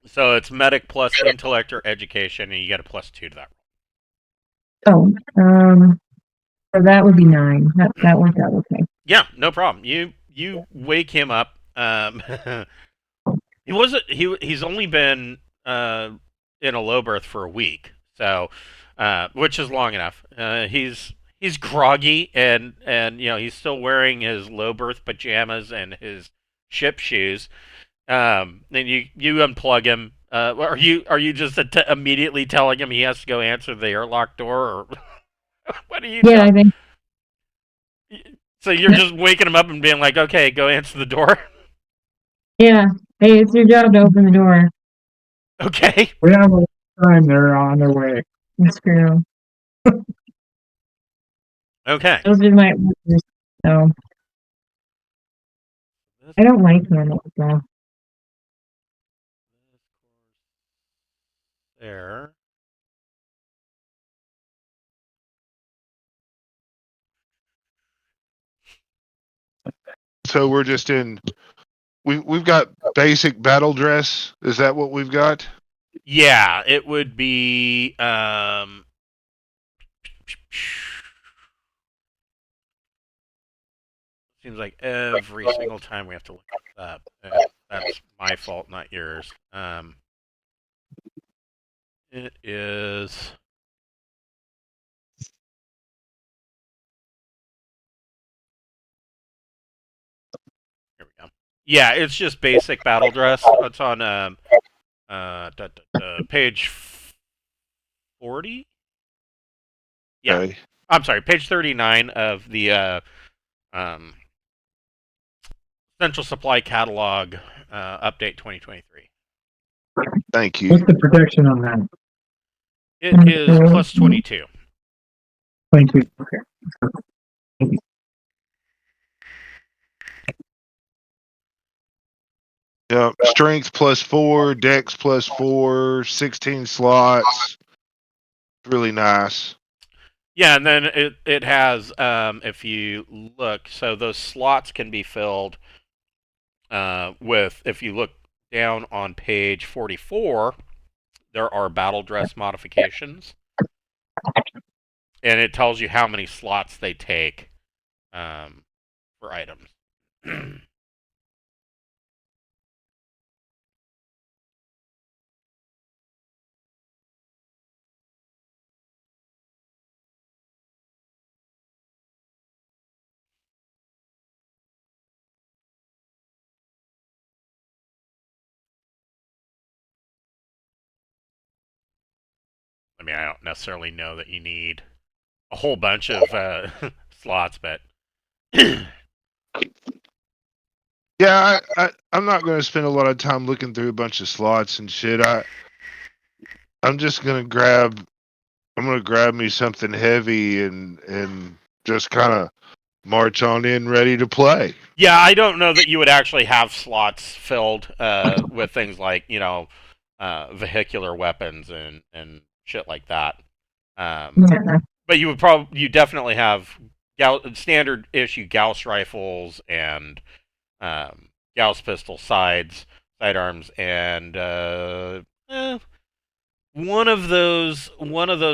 So it's medic plus intellect or education, and you get a +2 to that. Oh, so that would be 9. That worked out okay. Yeah, no problem. You wake him up. He wasn't. He's only been in a low berth for a week, so which is long enough. He's groggy and he's still wearing his low berth pajamas and his ship shoes. Then you unplug him. Are you just immediately telling him he has to go answer the airlock door, or what are you Yeah, I doing? think. So you're just waking him up and being like, okay, go answer the door. Yeah. Hey, it's your job to open the door. Okay. We have a time. They're on their way. It's true. Okay. Those are my orders. So I don't like him. So. There. So we're just in. We've got basic battle dress. Is that what we've got? Yeah, it would be seems like every single time we have to look this up. That's my fault, not yours. It is. Here we go. Yeah, it's just basic battle dress. It's on page 40. Yeah, Okay. I'm sorry, page 39 of the um, Central Supply Catalog update 2023. Thank you. What's the protection on that? It is plus 22. Thank you. Okay. Yeah, strength +4, dex +4, 16 slots. Really nice. Yeah, and then it has if you look, so those slots can be filled with, if you look down on page 44, there are battle dress modifications, and it tells you how many slots they take for items. I mean, I don't necessarily know that you need a whole bunch of slots, but Yeah, I'm not going to spend a lot of time looking through a bunch of slots and shit. I'm just going to grab. I'm going to grab me something heavy and just kind of march on in, ready to play. yeah, I don't know that you would actually have slots filled with things like vehicular weapons and shit like that. Yeah. But you definitely have standard issue Gauss rifles and Gauss pistol sidearms, and one of those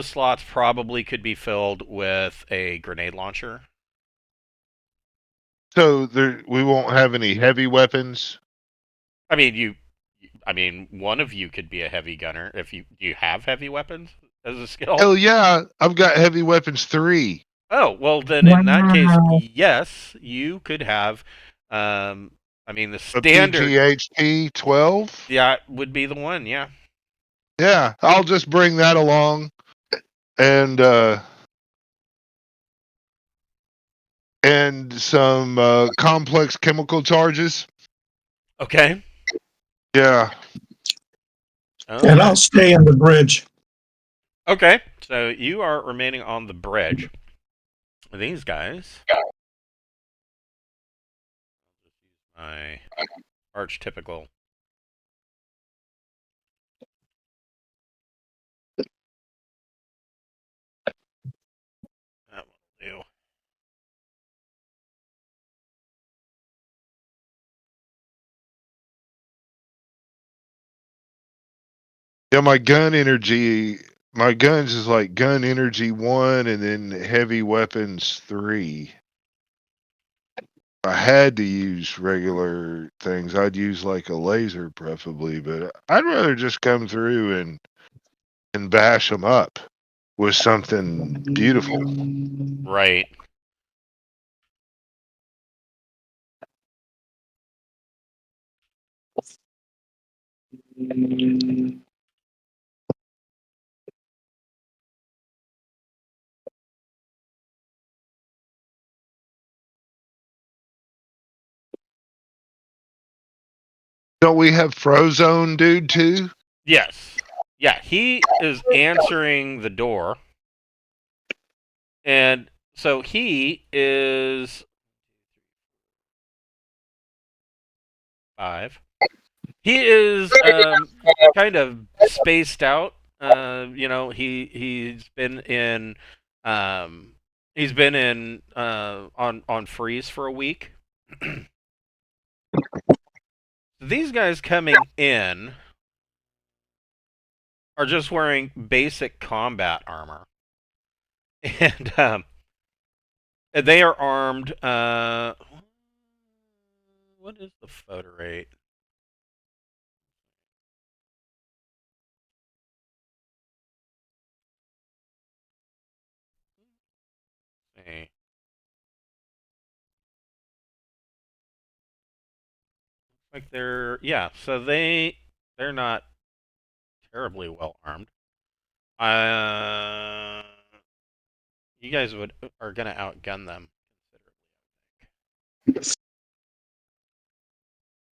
slots probably could be filled with a grenade launcher. So we won't have any heavy weapons. I mean, one of you could be a heavy gunner if you do you have heavy weapens as a skill. Hell yeah, I've got heavy weapons 3. Oh, well then in that case, Wow. yes, you could have I mean the A standard PGHP 12. yeah would be the one, yeah. Yeah, I'll just bring that along and some complex chemical charges. Okay. Yeah. And I'll stay in the bridge. Okay. So you are remaining on the bridge. These guys. My archetypical. That will do. Yeah, my guns is like gun energy 1 and then heavy weapons 3. I had to use regular things, I'd use like a laser preferably, but I'd rather just come through and bash them up with something beautiful. Right. Don't we have Frozone dude too? Yes. Yeah, he is answering the door. And so he is 5. He is kind of spaced out. He's been in on freeze for a week. These guys coming in are just wearing basic combat armor, and they are armed. What is the Foederate? See. Like so they're not terribly well armed. You guys are gonna outgun them considerably.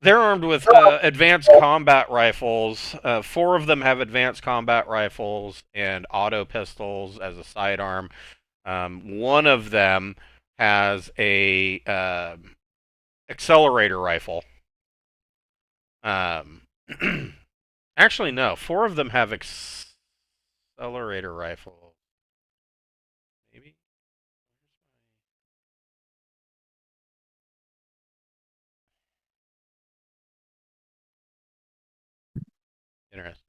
They're armed with advanced combat rifles. 4 of them have advanced combat rifles and auto pistols as a sidearm. One of them has a accelerator rifle. Actually, no. 4 of them have accelerator rifles. Maybe. Interesting.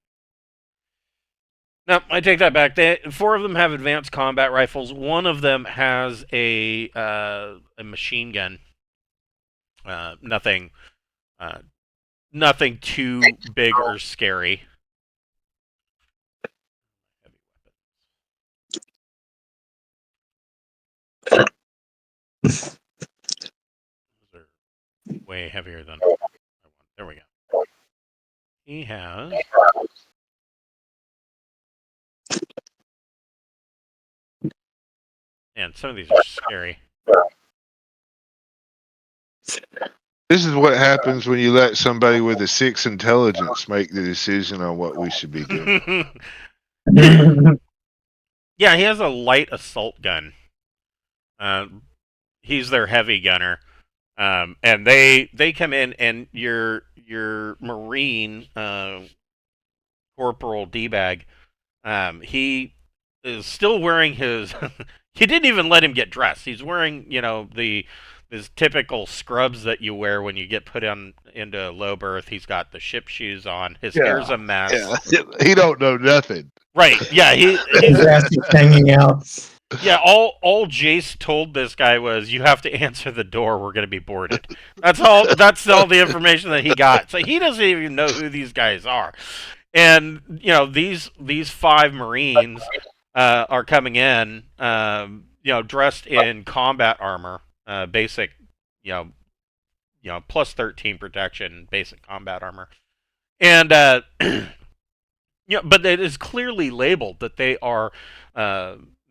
No, I take that back. 4 of them have advanced combat rifles. One of them has a machine gun. Nothing too big or scary. Those are way heavier than I want. There we go. He has. And some of these are scary. This is what happens when you let somebody with a 6 intelligence make the decision on what we should be doing. Yeah, he has a light assault gun. He's their heavy gunner. And they come in, and your Marine Corporal D-Bag, he is still wearing his. He didn't even let him get dressed. He's wearing, his typical scrubs that you wear when you get put into low berth. He's got the ship shoes on. His hair's a mess. Yeah, he don't know nothing. Right? Yeah, His he's. ass is hanging out. Yeah, all Jace told this guy was, "You have to answer the door. We're going to be boarded." That's all. That's all the information that he got. So he doesn't even know who these guys are. And these 5 Marines are coming in, dressed in combat armor, basic, plus 13 protection, basic combat armor, and but it is clearly labeled that they are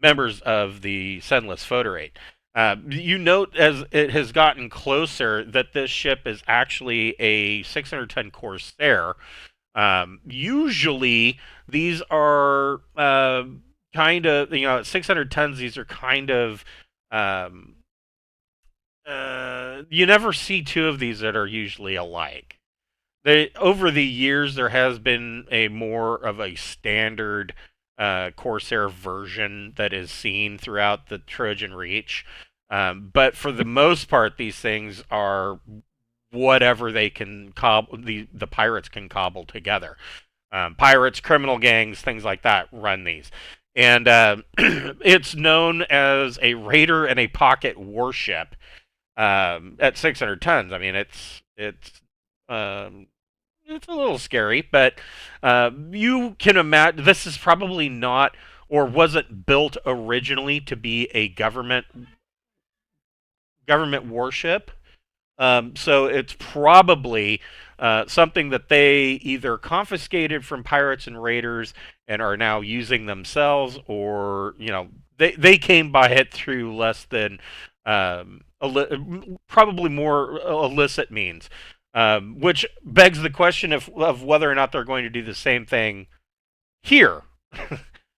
members of the Senless Foederate. You note as it has gotten closer that this ship is actually a 610 Corsair. Usually, these are kind of, at 600 tons, these are kind of, you never see 2 of these that are usually alike. Over the years, there has been a more of a standard Corsair version that is seen throughout the Trojan Reach. But for the most part, these things are whatever they can cobble, the pirates can cobble together. Pirates, criminal gangs, things like that run these. And it's known as a raider and a pocket warship. at 600 tons. I mean, it's a little scary, but you can imagine this is probably not or wasn't built originally to be a government warship. So it's probably something that they either confiscated from pirates and raiders and are now using themselves, or they came by it through less than probably more illicit means, which begs the question of whether or not they're going to do the same thing here.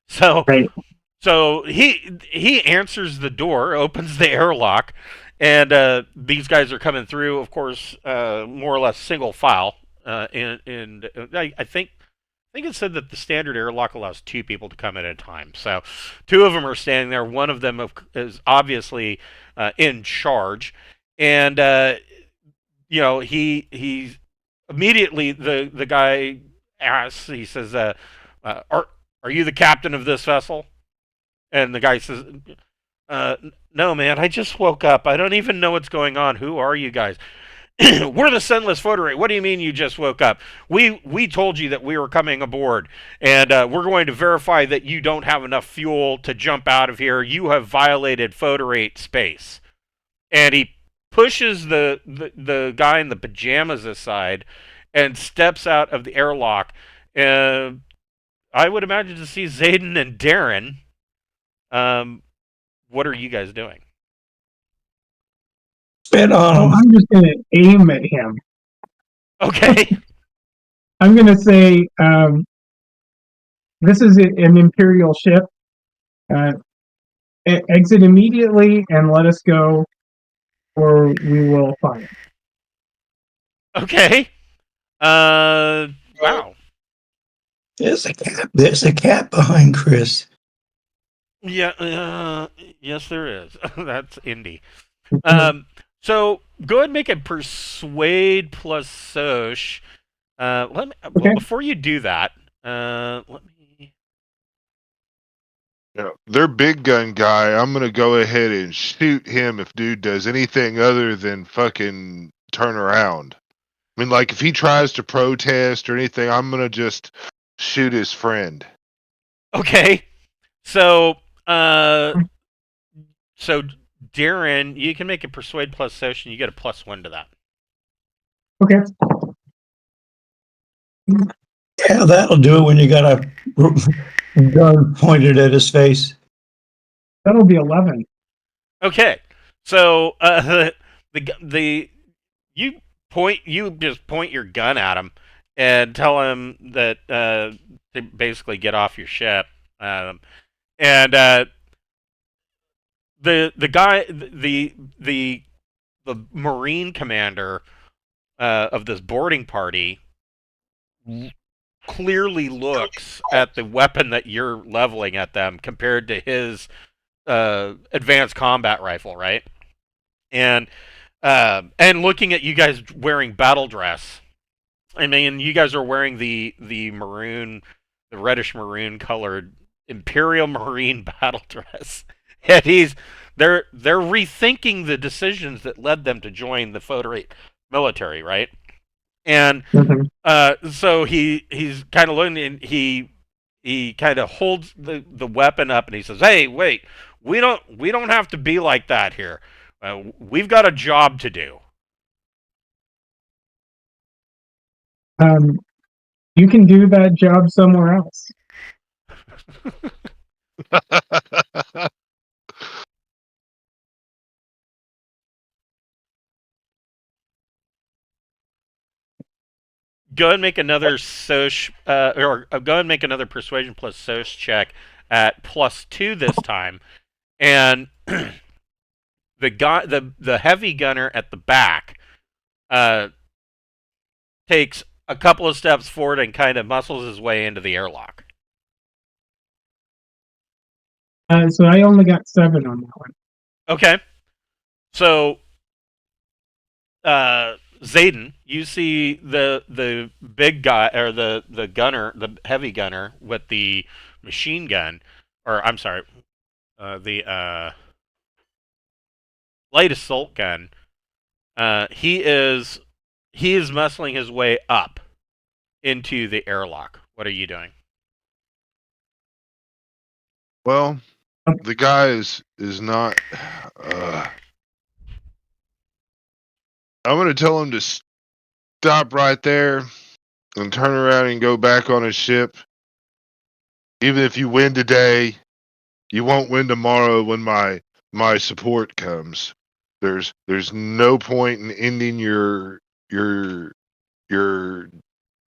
so Right. so he answers the door, opens the airlock, and these guys are coming through, of course, more or less single file. And I think it said that the standard airlock allows 2 people to come at a time. So 2 of them are standing there. One of them is obviously in charge, and he immediately the guy asks. He says, "Are you the captain of this vessel?" And the guy says, "No, man. I just woke up. I don't even know what's going on. Who are you guys?" "We're the Sunless Foederate." "What do you mean you just woke up?" We told you that we were coming aboard, and we're going to verify that you don't have enough fuel to jump out of here. You have violated Foederate space." And he pushes the guy in the pajamas aside and steps out of the airlock. And I would imagine to see Zayden and Darren. What are you guys doing? Spit on Oh, him. I'm just going to aim at him. Okay. I'm going to say, this is an Imperial ship. Exit immediately and let us go, or we will fire. Okay. Wow. There's a cat. There's a cat behind Chris. Yeah. Yes, there is. That's Indy. So go ahead and make a persuade plus soch. Well, before you do that, let me. Their big gun guy, I'm gonna go ahead and shoot him if dude does anything other than fucking turn around. I mean, like if he tries to protest or anything, I'm gonna just shoot his friend. Okay. So Darren, you can make a persuade plus soch, and you get a +1 to that. Okay. Yeah, that'll do it when you got a gun pointed at his face. That'll be 11. Okay. So you just point your gun at him and tell him that to basically get off your ship. And the guy the Marine commander of this boarding party clearly looks at the weapon that you're leveling at them compared to his advanced combat rifle, right? And looking at you guys wearing battle dress. I mean, you guys are wearing the maroon, the reddish maroon colored Imperial Marine battle dress, and they're rethinking the decisions that led them to join the Foederate military, right? And so he's kind of looking, and he kind of holds the weapon up, and he says, "Hey, wait, we don't have to be like that here. We've got a job to do." You can do that job somewhere else. Go ahead and make another soch, or go ahead and make another persuasion plus soch check at +2 this time, and the heavy gunner at the back takes a couple of steps forward and kind of muscles his way into the airlock. So I only got 7 on that one. Okay. So, Zayden, you see the big guy, or the gunner, the heavy gunner with the machine gun, or I'm sorry, the light assault gun, He is muscling his way up into the airlock. What are you doing? Well, the guy is not. I'm going to tell him to stop right there and turn around and go back on his ship. Even if you win today, you won't win tomorrow when my support comes. There's no point in ending your your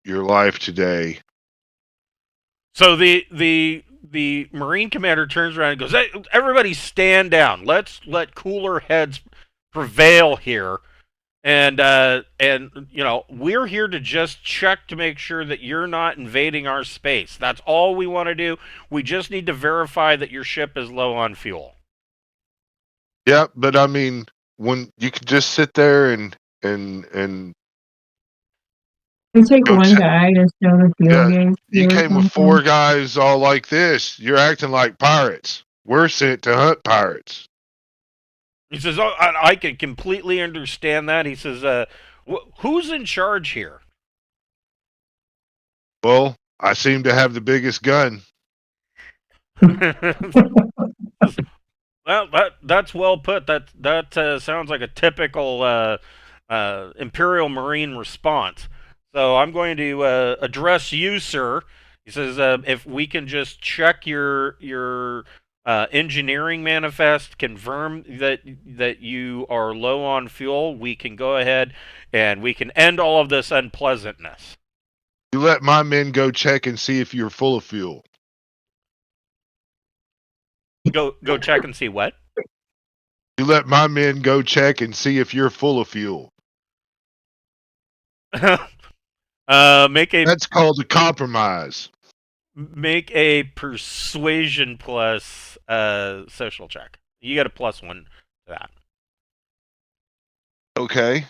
life today. So the Marine commander turns around and goes, "Hey, everybody stand down. Let's let cooler heads prevail here. And we're here to just check to make sure that you're not invading our space. That's all we want to do. We just need to verify that your ship is low on fuel." Yeah, but I mean, when you could just sit there and You take go one guy to show the field yeah, games. you or came with something. 4 guys all like this. You're acting like pirates. We're sent to hunt pirates. He says, "Oh, I can completely understand that." He says, "Who's in charge here?" Well, I seem to have the biggest gun. Well, that's well put. That sounds like a typical Imperial Marine response. So I'm going to address you, sir. He says, "If we can just check your engineering manifest, confirm that you are low on fuel, we can go ahead and we can end all of this unpleasantness." You let my men go check and see if you're full of fuel. Go check and see what. You let my men go check and see if you're full of fuel. That's called a compromise. Make a persuasion plus social check. You get a +1 to that. Okay.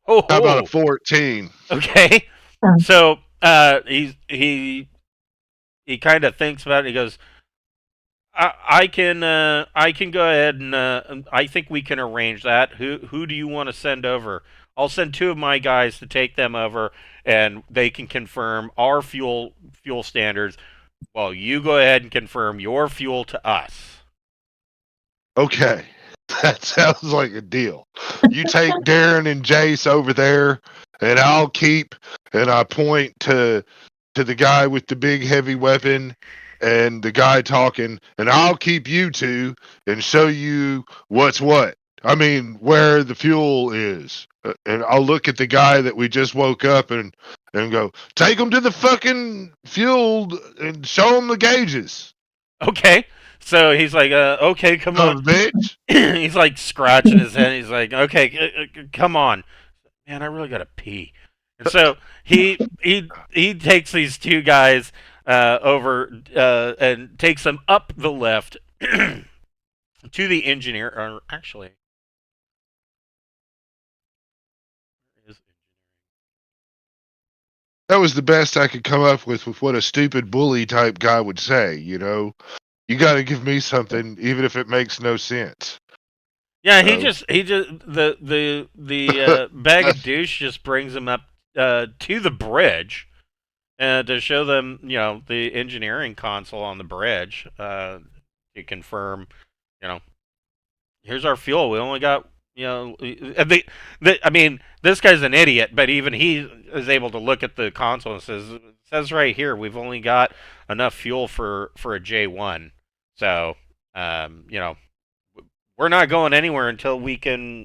Oh, How about a 14? okay. Oh. So he kind of thinks about it. He goes, I can go ahead and I think we can arrange that. Who do you want to send over? I'll send 2 of my guys to take them over, and they can confirm our fuel standards. Well, you go ahead and confirm your fuel to us. Okay. That sounds like a deal. You take Darren and Jace over there, and I'll keep, and I point to the guy with the big heavy weapon and the guy talking, and I'll keep you 2 and show you what's what. I mean, where the fuel is. And I'll look at the guy that we just woke up and go, take him to the fucking fuel and show him the gauges. Okay. So he's like, okay, come on. Bitch. He's like scratching his head. He's like, okay, come on. Man, I really gotta pee. And so he takes these 2 guys over and takes them up the lift to the engineer. Or actually, That was the best I could come up with what a stupid bully type guy would say, you know? You got to give me something, even if it makes no sense. yeah, he just the bag of douche just brings him up to the bridge to show them, the engineering console on the bridge to confirm, here's our fuel. We only got, I mean, this guy's an idiot, but even he is able to look at the console and it says right here, we've only got enough fuel for a J1. So, we're not going anywhere until we can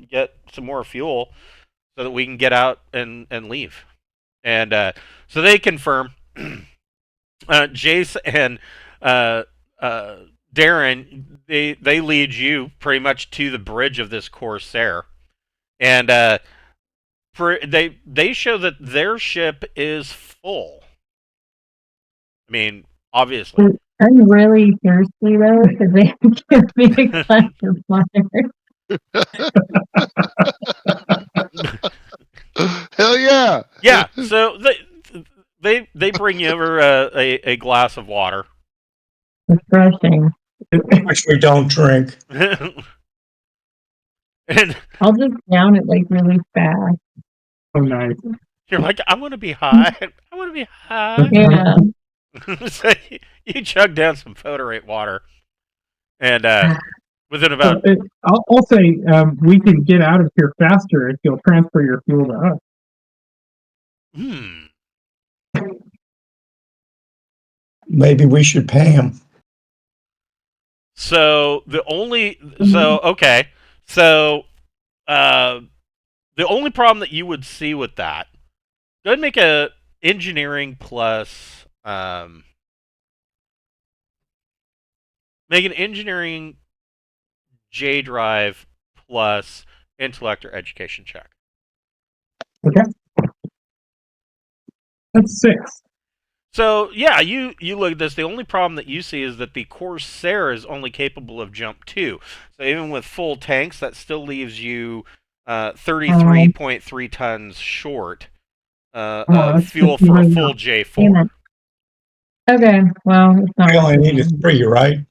get some more fuel so that we can get out and leave. And so they confirm. Jace and Darren, they lead you pretty much to the bridge of this Corsair, and they show that their ship is full. I mean, obviously. I'm really thirsty though, because they give me a glass of water. Hell yeah! Yeah. So they bring you over a glass of water. Refreshing. which we don't drink. and I'll just down it like really fast. Oh, nice. you're like, I want to be high. I want to be high. Yeah. So you chug down some Foederate water, and within So about I'll say we can get out of here faster if you'll transfer your fuel to us. Maybe we should pay him. So the only okay. So the only problem that you would see with that, go ahead and make a engineering plus make an engineering J drive plus intellect or education check. Okay. That's 6. So yeah, you look at this. The only problem that you see is that the Corsair is only capable of jump 2. So even with full tanks, that still leaves you 33.3 tons short of that's fuel just for a really full Damn J4. it. Okay, well, it's not We only needed 3, right?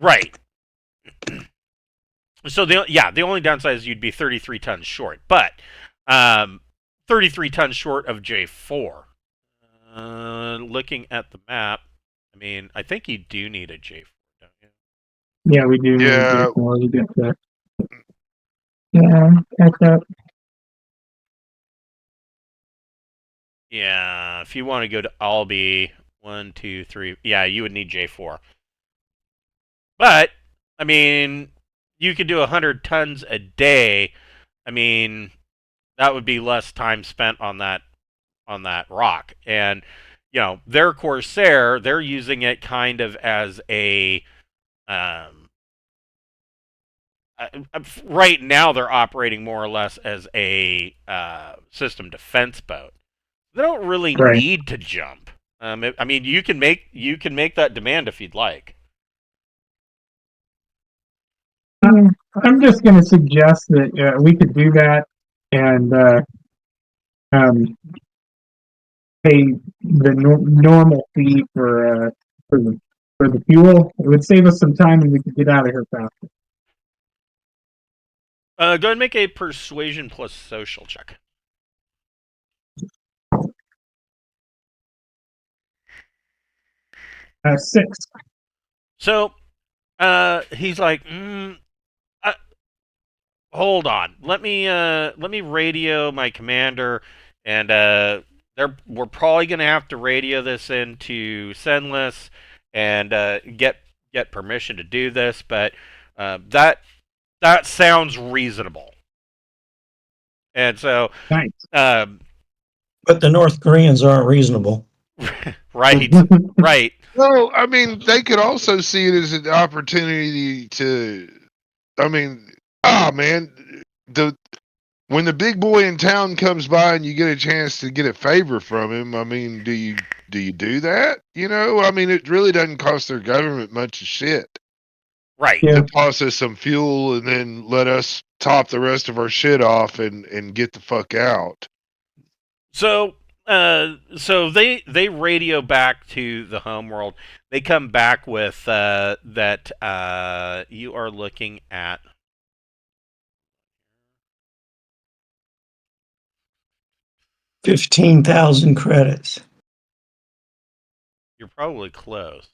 Right. So the only downside is you'd be 33 tons short, but 33 tons short of J4. Looking at the map, I mean, I think you do need a J4, don't you? Yeah, we do. Yeah. Need more to get there. Yeah, catch up. Yeah, if you want to go to Albi, 1, 2, 3, yeah, you would need J4. But I mean, you could do 100 tons a day. I mean, that would be less time spent on that rock. And you know, their Corsair, they're using it kind of as a right now they're operating more or less as a system defense boat. They don't really Right. need to jump. I mean, you can make that demand if you'd like. I'm just going to suggest that we could do that and pay the normal fee for the fuel. It would save us some time and we could get out of here faster. Go ahead and make a persuasion plus social check. Six. So, he's like, hold on. Let me radio my commander, and we're probably gonna have to radio this into Senless and get permission to do this, but that sounds reasonable. And so, Nice. But the North Koreans aren't reasonable. right, right. Well, I mean, they could also see it as an opportunity to. I mean, man, when the big boy in town comes by and you get a chance to get a favor from him, I mean, do you do that? You know, I mean, it really doesn't cost their government much of shit Right. Yeah. to toss us some fuel and then let us top the rest of our shit off and get the fuck out. So they radio back to the homeworld. They come back with that you are looking at 15,000 credits. you're probably close.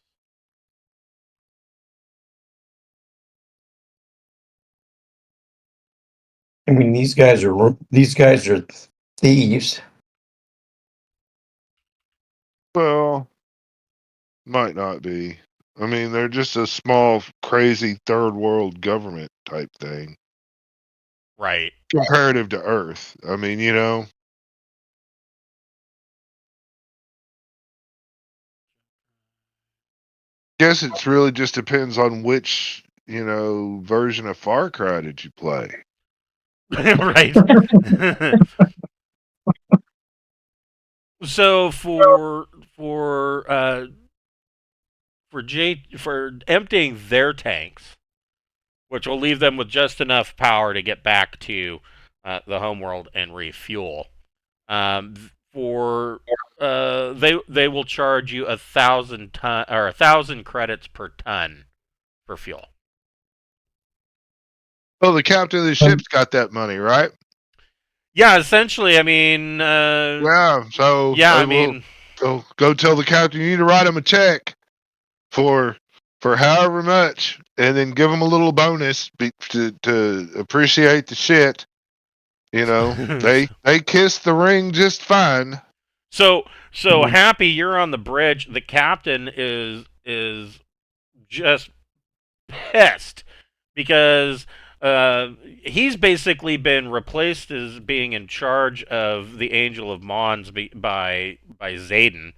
I mean, these guys are thieves. Well, might not be. I mean, they're just a small, crazy third world government type thing Right. comparative to Earth. I mean, you know. Guess it's really just depends on which, version of Far Cry did you play. Right. So for emptying their tanks, which will leave them with just enough power to get back to the homeworld and refuel. For they will charge you 1,000 credits per ton for fuel. Oh, the captain of the ship's got that money, right? Yeah, essentially. I mean, Yeah. So yeah, I we'll mean, go tell the captain you need to write him a check for however much, and then give him a little bonus to appreciate the shit. You know, they kissed the ring just fine. so Happy, you're on the bridge. The captain is just pissed because he's basically been replaced as being in charge of the Angel of Mons by Zayden,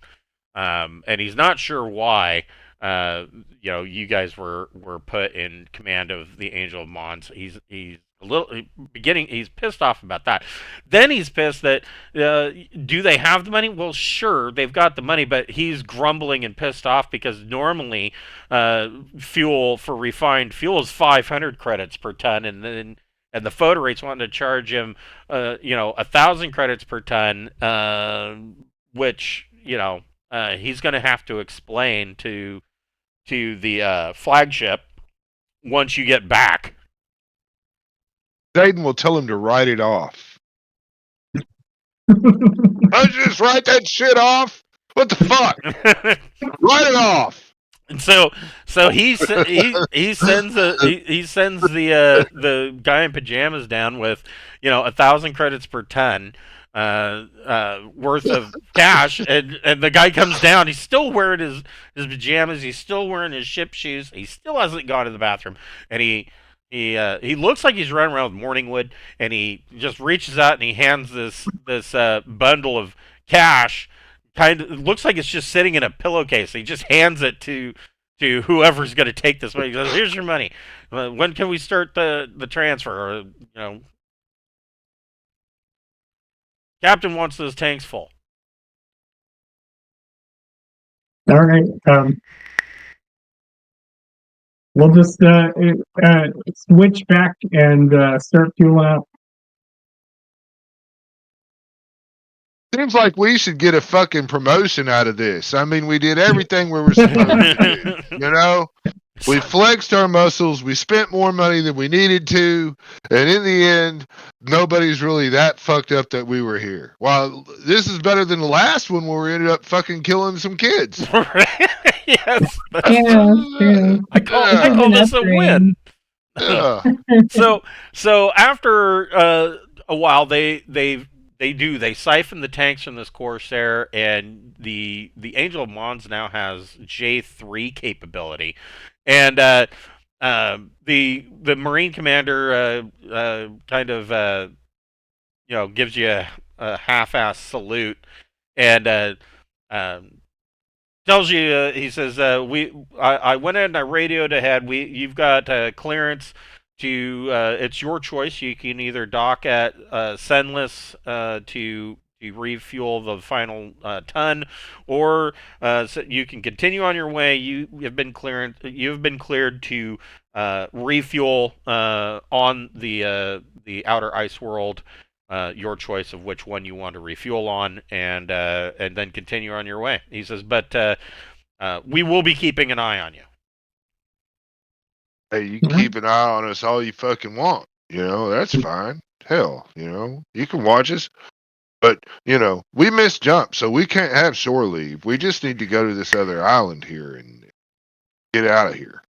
and he's not sure why. You guys were put in command of the Angel of Mons. He's a little beginning. He's pissed off about that. Then he's pissed that do they have the money? Well, sure, they've got the money, but he's grumbling and pissed off because normally fuel for refined fuel is 500 credits per ton, and the Foederate's wanting to charge him 1,000 credits per ton, which he's going to have to explain to the flagship once you get back. Zayden will tell him to write it off. I just write that shit off. What the fuck? Write it off. And so he sends the guy in pajamas down with 1,000 credits per ton worth of cash, and the guy comes down. He's still wearing his pajamas. He's still wearing his ship shoes. He still hasn't gone to the bathroom, and he looks like he's running around with morning wood, and he just reaches out and he hands this bundle of cash. Kind of looks like it's just sitting in a pillowcase. He just hands it to whoever's going to take this money. He goes, "Here's your money. When can we start the transfer?" Or, Captain wants those tanks full. All right. We'll just switch back and start fueling up. Seems like we should get a fucking promotion out of this. I mean, we did everything we were supposed to do. You know? We flexed our muscles. We spent more money than we needed to. And in the end, nobody's really that fucked up that we were here. While this is better than the last one where we ended up fucking killing some kids. Yes. Yeah, true. I call this a win. Yeah. So after a while, they siphon the tanks from this Corsair, and the Angel of Mons now has J3 capability, and the Marine commander kind of gives you a half-ass salute, and tells you he says I went in and I radioed ahead. You've got clearance to it's your choice. You can either dock at Senless to refuel the final ton, or so you can continue on your way. You've been cleared to refuel on the outer ice world. Your choice of which one you want to refuel on, and then continue on your way. He says, but we will be keeping an eye on you. Hey, you can keep an eye on us all you fucking want. That's fine. Hell, you can watch us. But, we misjumped, so we can't have shore leave. We just need to go to this other island here and get out of here.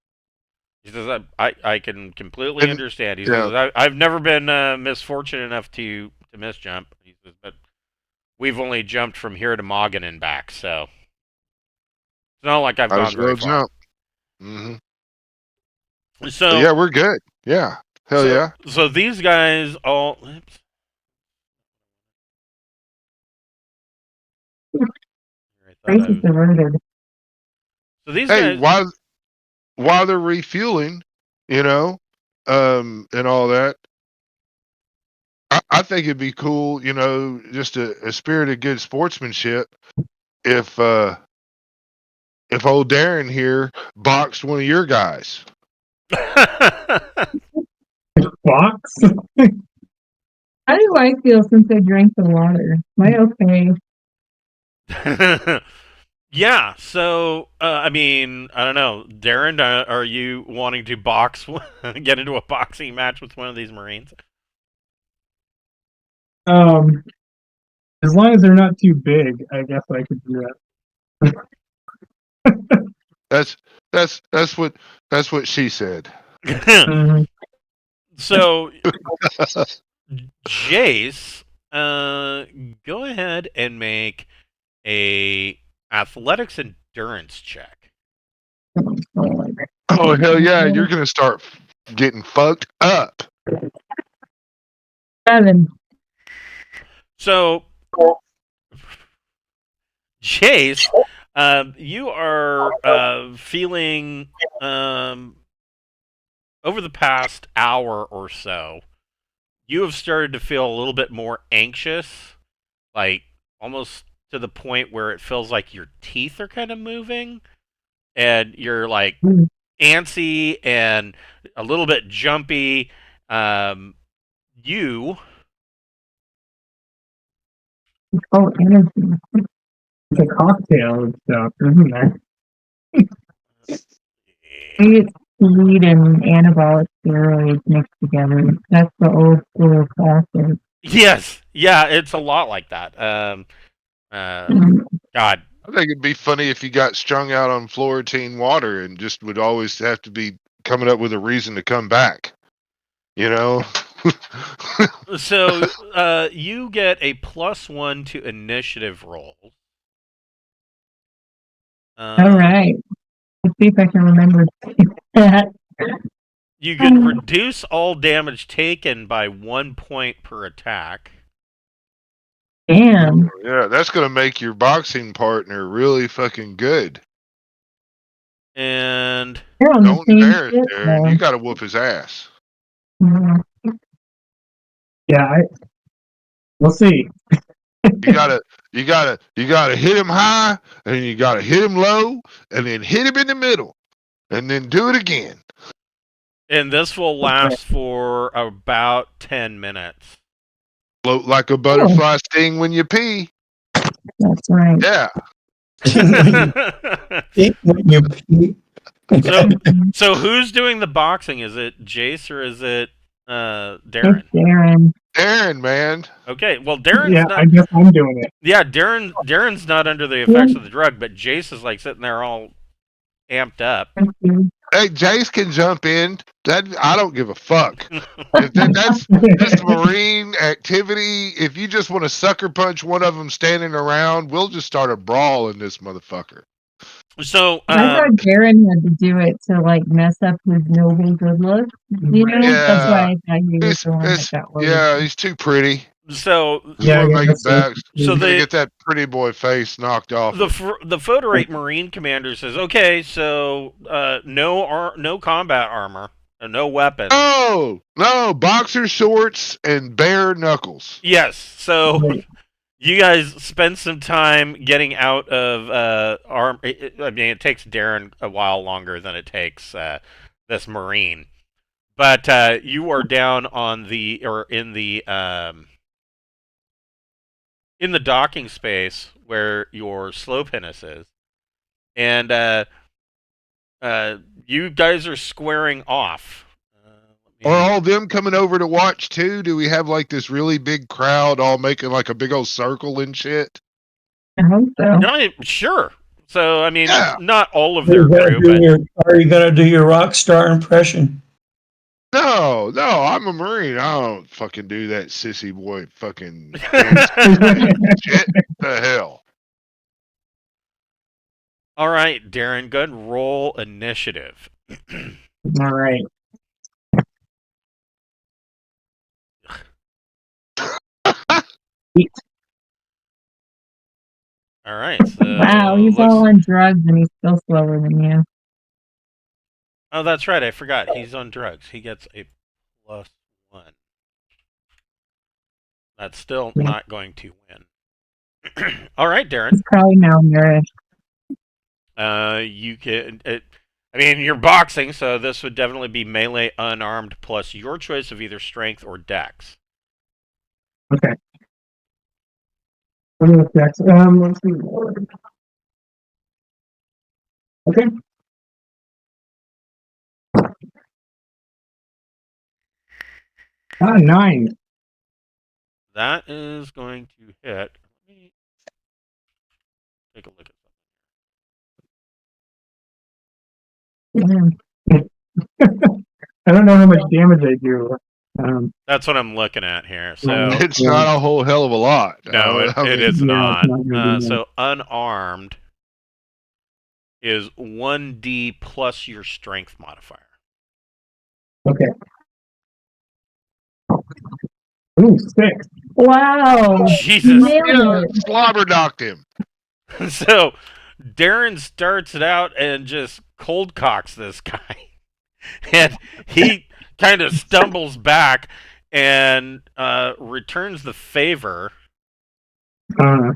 He says, I can completely understand. He says, I've never been misfortunate enough to misjump. He says, but we've only jumped from here to Moggen and back, so it's not like I've gone very far. Jump. Mm-hmm. So but yeah, we're good. Yeah. Hell yeah. So these guys all... Oops. Racist diverted. So these guys... while they're refueling, and all that, I think it'd be cool, just a spirit of good sportsmanship if old Darren here boxed one of your guys. Box? How do I feel since I drank the water? Am I okay? Yeah, so I mean, I don't know, Darren. Are you wanting to get into a boxing match with one of these Marines? As long as they're not too big, I guess I could do That's that's what she said. that. So, Jace, go ahead and make a athletics endurance check. Oh hell yeah, you're gonna start getting fucked up. 7. So, Jace, you are feeling over the past hour or so, you have started to feel a little bit more anxious, like almost to the point where it feels like your teeth are kind of moving, and you're like antsy and a little bit jumpy. You Oh, energy. It's a cocktail and stuff, isn't there? Maybe it's speed and anabolic steroids mixed together. That's the old school classic. Yes, yeah, it's a lot like that. God, I think it'd be funny if you got strung out on fluoritine water and just would always have to be coming up with a reason to come back. You know? so you get a +1 to initiative rolls. All right. Let's see if I can remember that. You can reduce all damage taken by 1 point per attack. Damn. Yeah, that's gonna make your boxing partner really fucking good. And They're on the Don't same embarrass shit, Darren. though. You gotta whoop his ass. Mhm. Yeah, we'll see. You gotta hit him high, and you gotta hit him low, and then hit him in the middle, and then do it again. this will last for about 10 minutes. Float like a butterfly, sting when you pee. That's right. Yeah. When you pee. So who's doing the boxing? Is it Jace or is it It's Darren? Darren. Darren, man. Okay, well Darren's Yeah, not. I guess I'm doing it. Yeah, Darren's not under the effects of the drug, but Jace is like sitting there all amped up. Thank you. Hey, Jace can jump in. That I don't give a fuck. If that's Marine activity. If you just want to sucker punch one of them standing around, we'll just start a brawl in this motherfucker. So I thought Darren had to do it to like mess up his noble good look. You know, that's why I thought he was the one that got worried. Yeah, he's too pretty. so Yeah, We're yeah, making that's back. it. So He's gonna they- get that pretty boy face knocked off. the Foederate Marine commander says, "Okay, so no combat armor, no weapons." Oh no, boxer shorts and bare knuckles. Yes, so Right. you guys spend some time getting out of arm. I mean, it takes Darren a while longer than it takes this Marine, but you are down on the or in the docking space where your slow pinnace is, and you guys are squaring off. Are all them coming over to watch too? Do we have like this really big crowd all making like a big old circle and shit? I hope so. No, sure. So I mean, Yeah. not all of Are their you gonna crew, do but your, are you gonna do your rock star impression? No, I'm a Marine. I don't fucking do that sissy boy fucking shit. The hell. all right, Darren, go ahead and roll initiative. All right. All right. So Wow, he's all on drugs and he's still slower than you. Oh, that's right. I forgot. He's on drugs. He gets a +1. That's still not going to win. All right, Darren. He's probably malnourished. You can. I mean, you're boxing, so this would definitely be melee unarmed plus your choice of either strength or dex. Okay. Let me look next. Let's see. Okay. Ah, 9. That is going to hit. Let me take a look at Mm. I don't know how much damage I do. That's what I'm looking at here. So It's Yeah. not a whole hell of a lot. no, it I mean, is Yeah, not. it's not gonna be much. So unarmed is 1d plus your strength modifier. Okay. Ooh, 6. Wow. Jesus. Nailed yeah, it. slobber knocked him. So Darren starts it out and just cold cocks this guy. And he kind of stumbles back and returns the favor, Uh,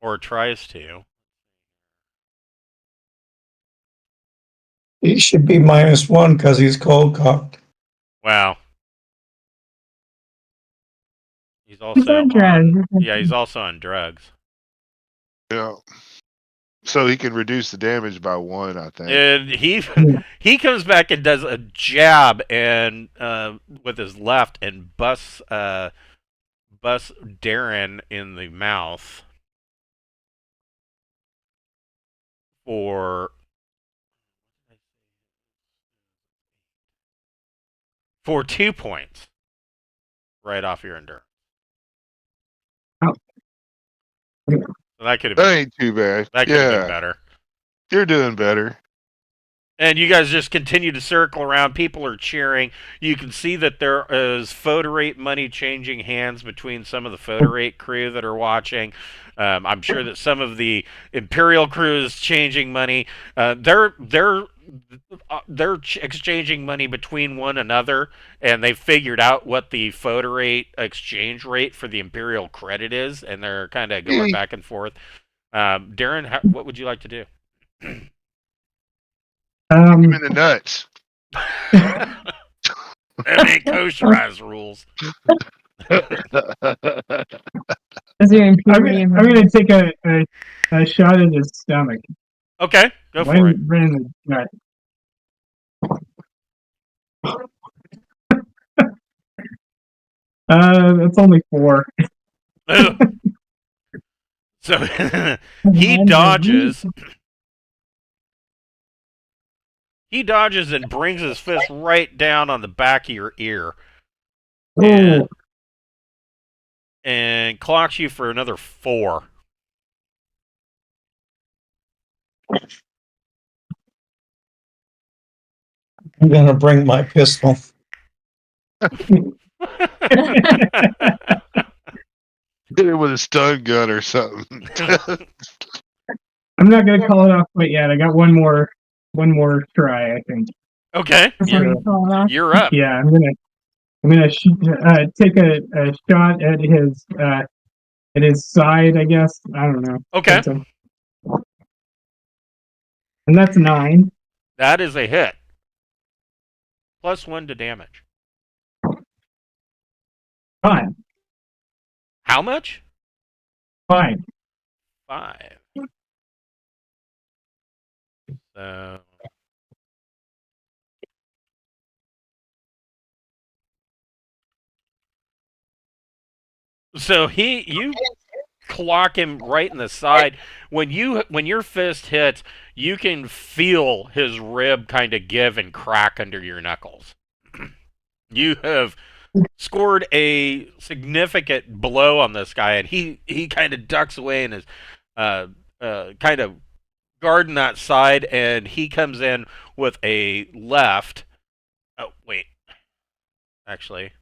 or tries to. He should be -1 because he's cold cocked. Wow. He's He's also on drugs. yeah, he's also on drugs. Yeah. So he can reduce the damage by 1, I think. And he comes back and does a jab and with his left and busts Darren in the mouth for 2 points right off your endurance. Oh. So that could have That been ain't too bad. that could have been Yeah, better. you're doing better. And you guys just continue to circle around. People are cheering. You can see that there is Foederate money changing hands between some of the Foederate crew that are watching. I'm sure that some of the Imperial crew is changing money. They're exchanging money between one another, and they've figured out what the Foederate exchange rate for the Imperial credit is, and they're kind of going back and forth. Darren, what would you like to do? Him in the nuts. That ain't kosherized rules. Is there I'm impurity in gonna take a shot at his stomach. Okay, go Right for it. right in the gut. That's only 4. So he dodges. He dodges and brings his fist right down on the back of your ear Oh, and clocks you for another 4. I'm gonna bring my pistol. Hit it with a stun gun or something. I'm not gonna call it off quite yet. I got one more try, I think. Okay, before you're, you fall off? you're up. Yeah, I'm gonna take a shot at his side, I guess. I don't know. Okay, And that's 9. that is a hit. +1 to damage. 5. How much? 5. 5. So you clock him right in the side. When your fist hits, you can feel his rib kind of give and crack under your knuckles. You have scored a significant blow on this guy, and he kind of ducks away and is kind of guarding that side, and he comes in with a left. Oh wait, actually.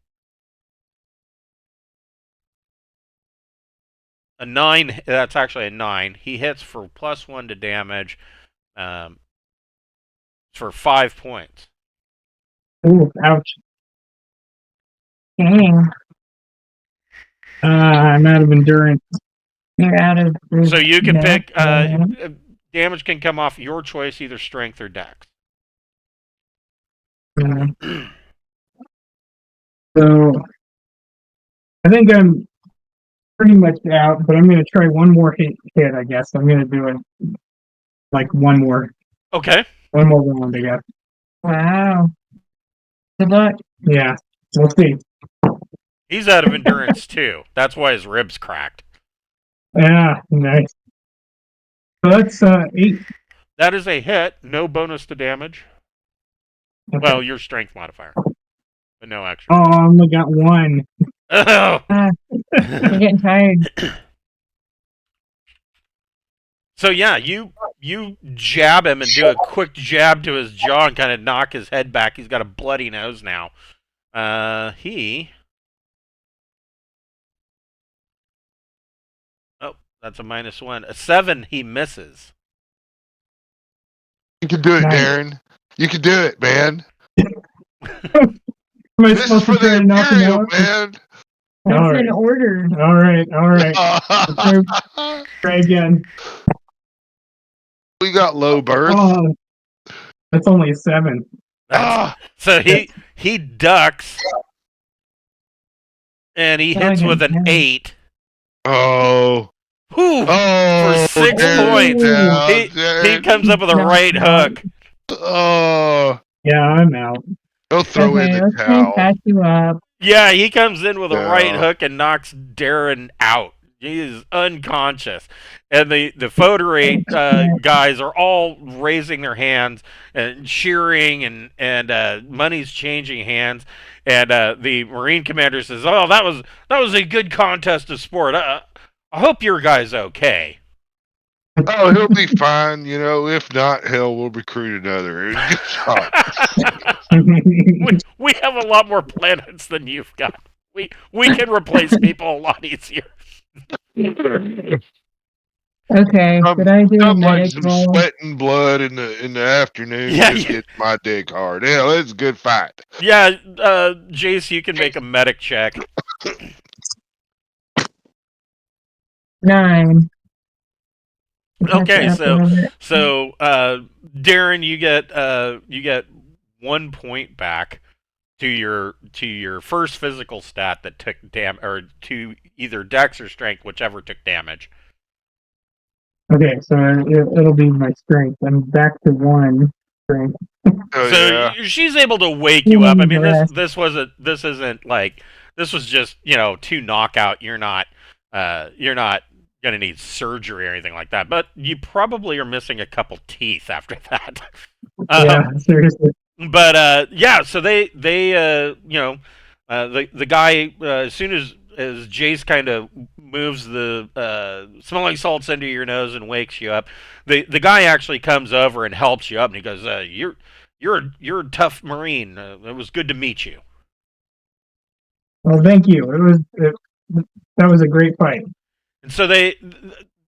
A 9, that's actually a 9. He hits for +1 to damage for 5 points. Ooh, ouch. Dang. I'm out of endurance. You're out of. So you can no, pick, no. damage can come off your choice, either strength or dex. So I think pretty much out, but I'm gonna try one more hit. I guess I'm gonna do it like one more Okay. round. I guess. Wow. Good luck. Yeah, we'll see. He's out of endurance too. That's why his ribs cracked. Yeah, nice. So that's 8. That is a hit. No bonus to damage. Okay. Well, your strength modifier, but no extra. Oh, I only got 1. Oh. I'm getting tired. So yeah, you jab him and do a quick jab to his jaw and kind of knock his head back. He's got a bloody nose now. Oh, that's a -1. A 7, he misses. You can do it, Nice. Darren. You can do it, man. Am I This is supposed for to try the to knock him Imperial, out? man. That's All right. an order. All right. Try again. We got low birth. Oh, that's only a 7. Ah, So he ducks and he hits with an 8. oh, Whew! oh, For 6 Darren, points. down, He Darren. comes up with a right hook. Oh, Yeah, I'm out. he'll throw in Okay, the let's try and towel. patch you up. Yeah, he comes in with a right Yeah. hook and knocks Darren out. He is unconscious. And the Foederate guys are all raising their hands and cheering, and money's changing hands. And the Marine commander says, "Oh, that was a good contest of sport. I hope your guy's okay." Oh, he'll be fine. You know, if not, hell, we'll recruit another. Good shot. we have a lot more planets than you've got. We can replace people a lot easier. Okay, did I do a I'm like medic some roll? sweat and blood in the afternoon. Yeah, just you- get my dick hard. Yeah, it's a good fight. Yeah, Jace, you can make a medic check. 9. Okay, That's up a little bit. so Darren, you get 1 point back to your first physical stat that took or to either Dex or Strength, whichever took damage. Okay, so it'll be my strength. I'm back to 1 strength. Oh, So yeah. she's able to wake you up. I mean, Bless. this isn't like, this was just 2 knockout. You're not gonna need surgery or anything like that. But you probably are missing a couple teeth after that. Yeah, seriously. But yeah, so the guy, as soon as Jace kind of moves the smelling salts into your nose and wakes you up, the guy actually comes over and helps you up, and he goes, you're a tough Marine. It was good to meet you. Well, thank you. That was a great fight. And so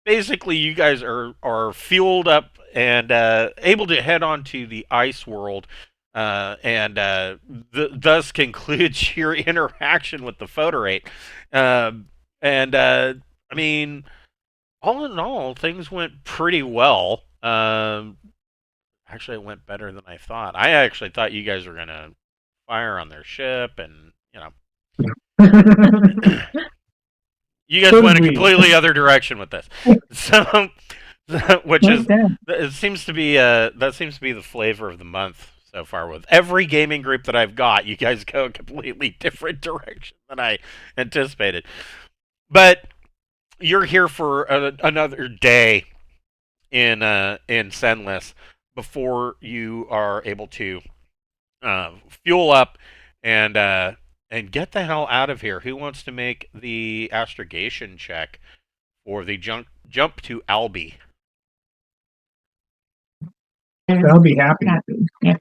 basically, you guys are fueled up and able to head on to the ice world, and thus concludes your interaction with the Foederate. I mean, all in all, things went pretty well. Actually, it went better than I thought. I actually thought you guys were gonna fire on their ship, and you guys So went a did we. completely other direction with this. So, which What's is that? it seems to be that seems to be the flavor of the month so far. With every gaming group that I've got, you guys go a completely different direction than I anticipated. But you're here for another day in Senless before you are able to fuel up and get the hell out of here. Who wants to make the astrogation check for the jump to Albi? I'll be happy. Yeah.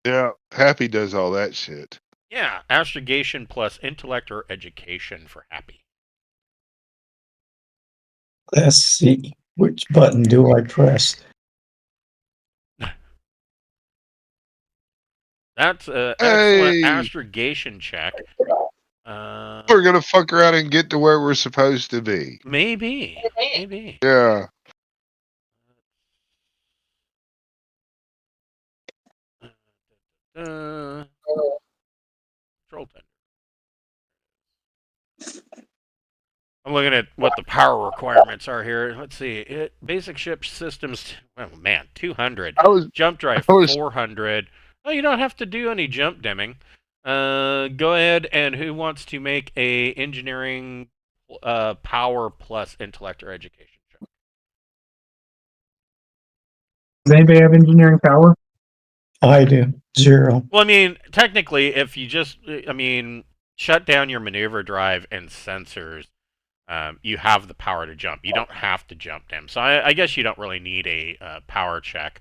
Yeah, Happy does all that shit. Yeah, astrogation plus intellect or education for Happy. Let's see. Which button do I press? That's an excellent Hey! astrogation check. We're gonna fuck around and get to where we're supposed to be. Maybe. Yeah. Control tender. I'm looking at what the power requirements are here. Let's see. Basic ship systems. Oh man, 200. I was, Jump drive I was 400. Oh, you don't have to do any jump dimming. Go ahead, and who wants to make a engineering power plus intellect or education check? Does anybody have engineering power? I do. 0. Well, I mean, technically, if you just, shut down your maneuver drive and sensors, you have the power to jump. You don't have to jump them. So I guess you don't really need a power check.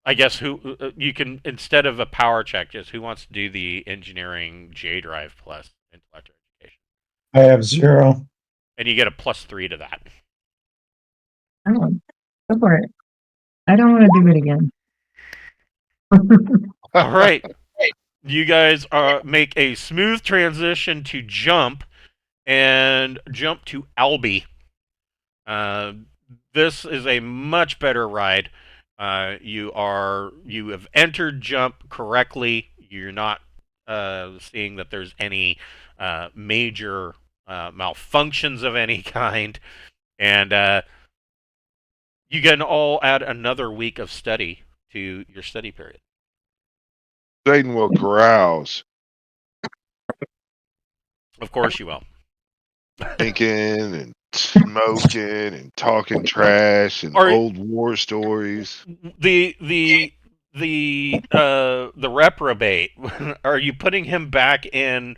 I guess you can, instead of a power check, just who wants to do the engineering J drive plus intellect or education? I have 0. And you get a +3 to that. Oh, go for it. I don't want to do it again. All right. You guys make a smooth transition to jump and jump to Albi. This is a much better ride. You have entered jump correctly. You're not seeing that there's any major malfunctions of any kind, and you can all add another week of study to your study period. Satan will carouse, Of course you will. drinking and smoking and talking trash and old war stories. The reprobate. Are you putting him back in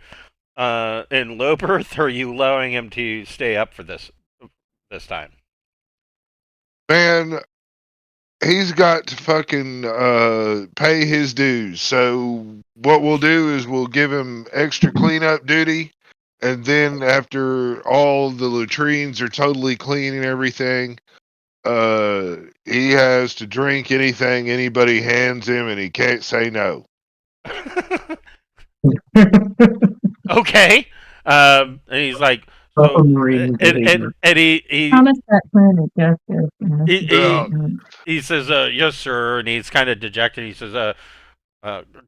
low berth, or are you allowing him to stay up for this time? Man, he's got to fucking pay his dues. So what we'll do is we'll give him extra cleanup duty, and then after all the latrines are totally clean and everything, he has to drink anything anybody hands him, and he can't say no. Okay. And he's like, so, and he Promise that plan of justice. he says, yes, sir, and he's kind of dejected. He says,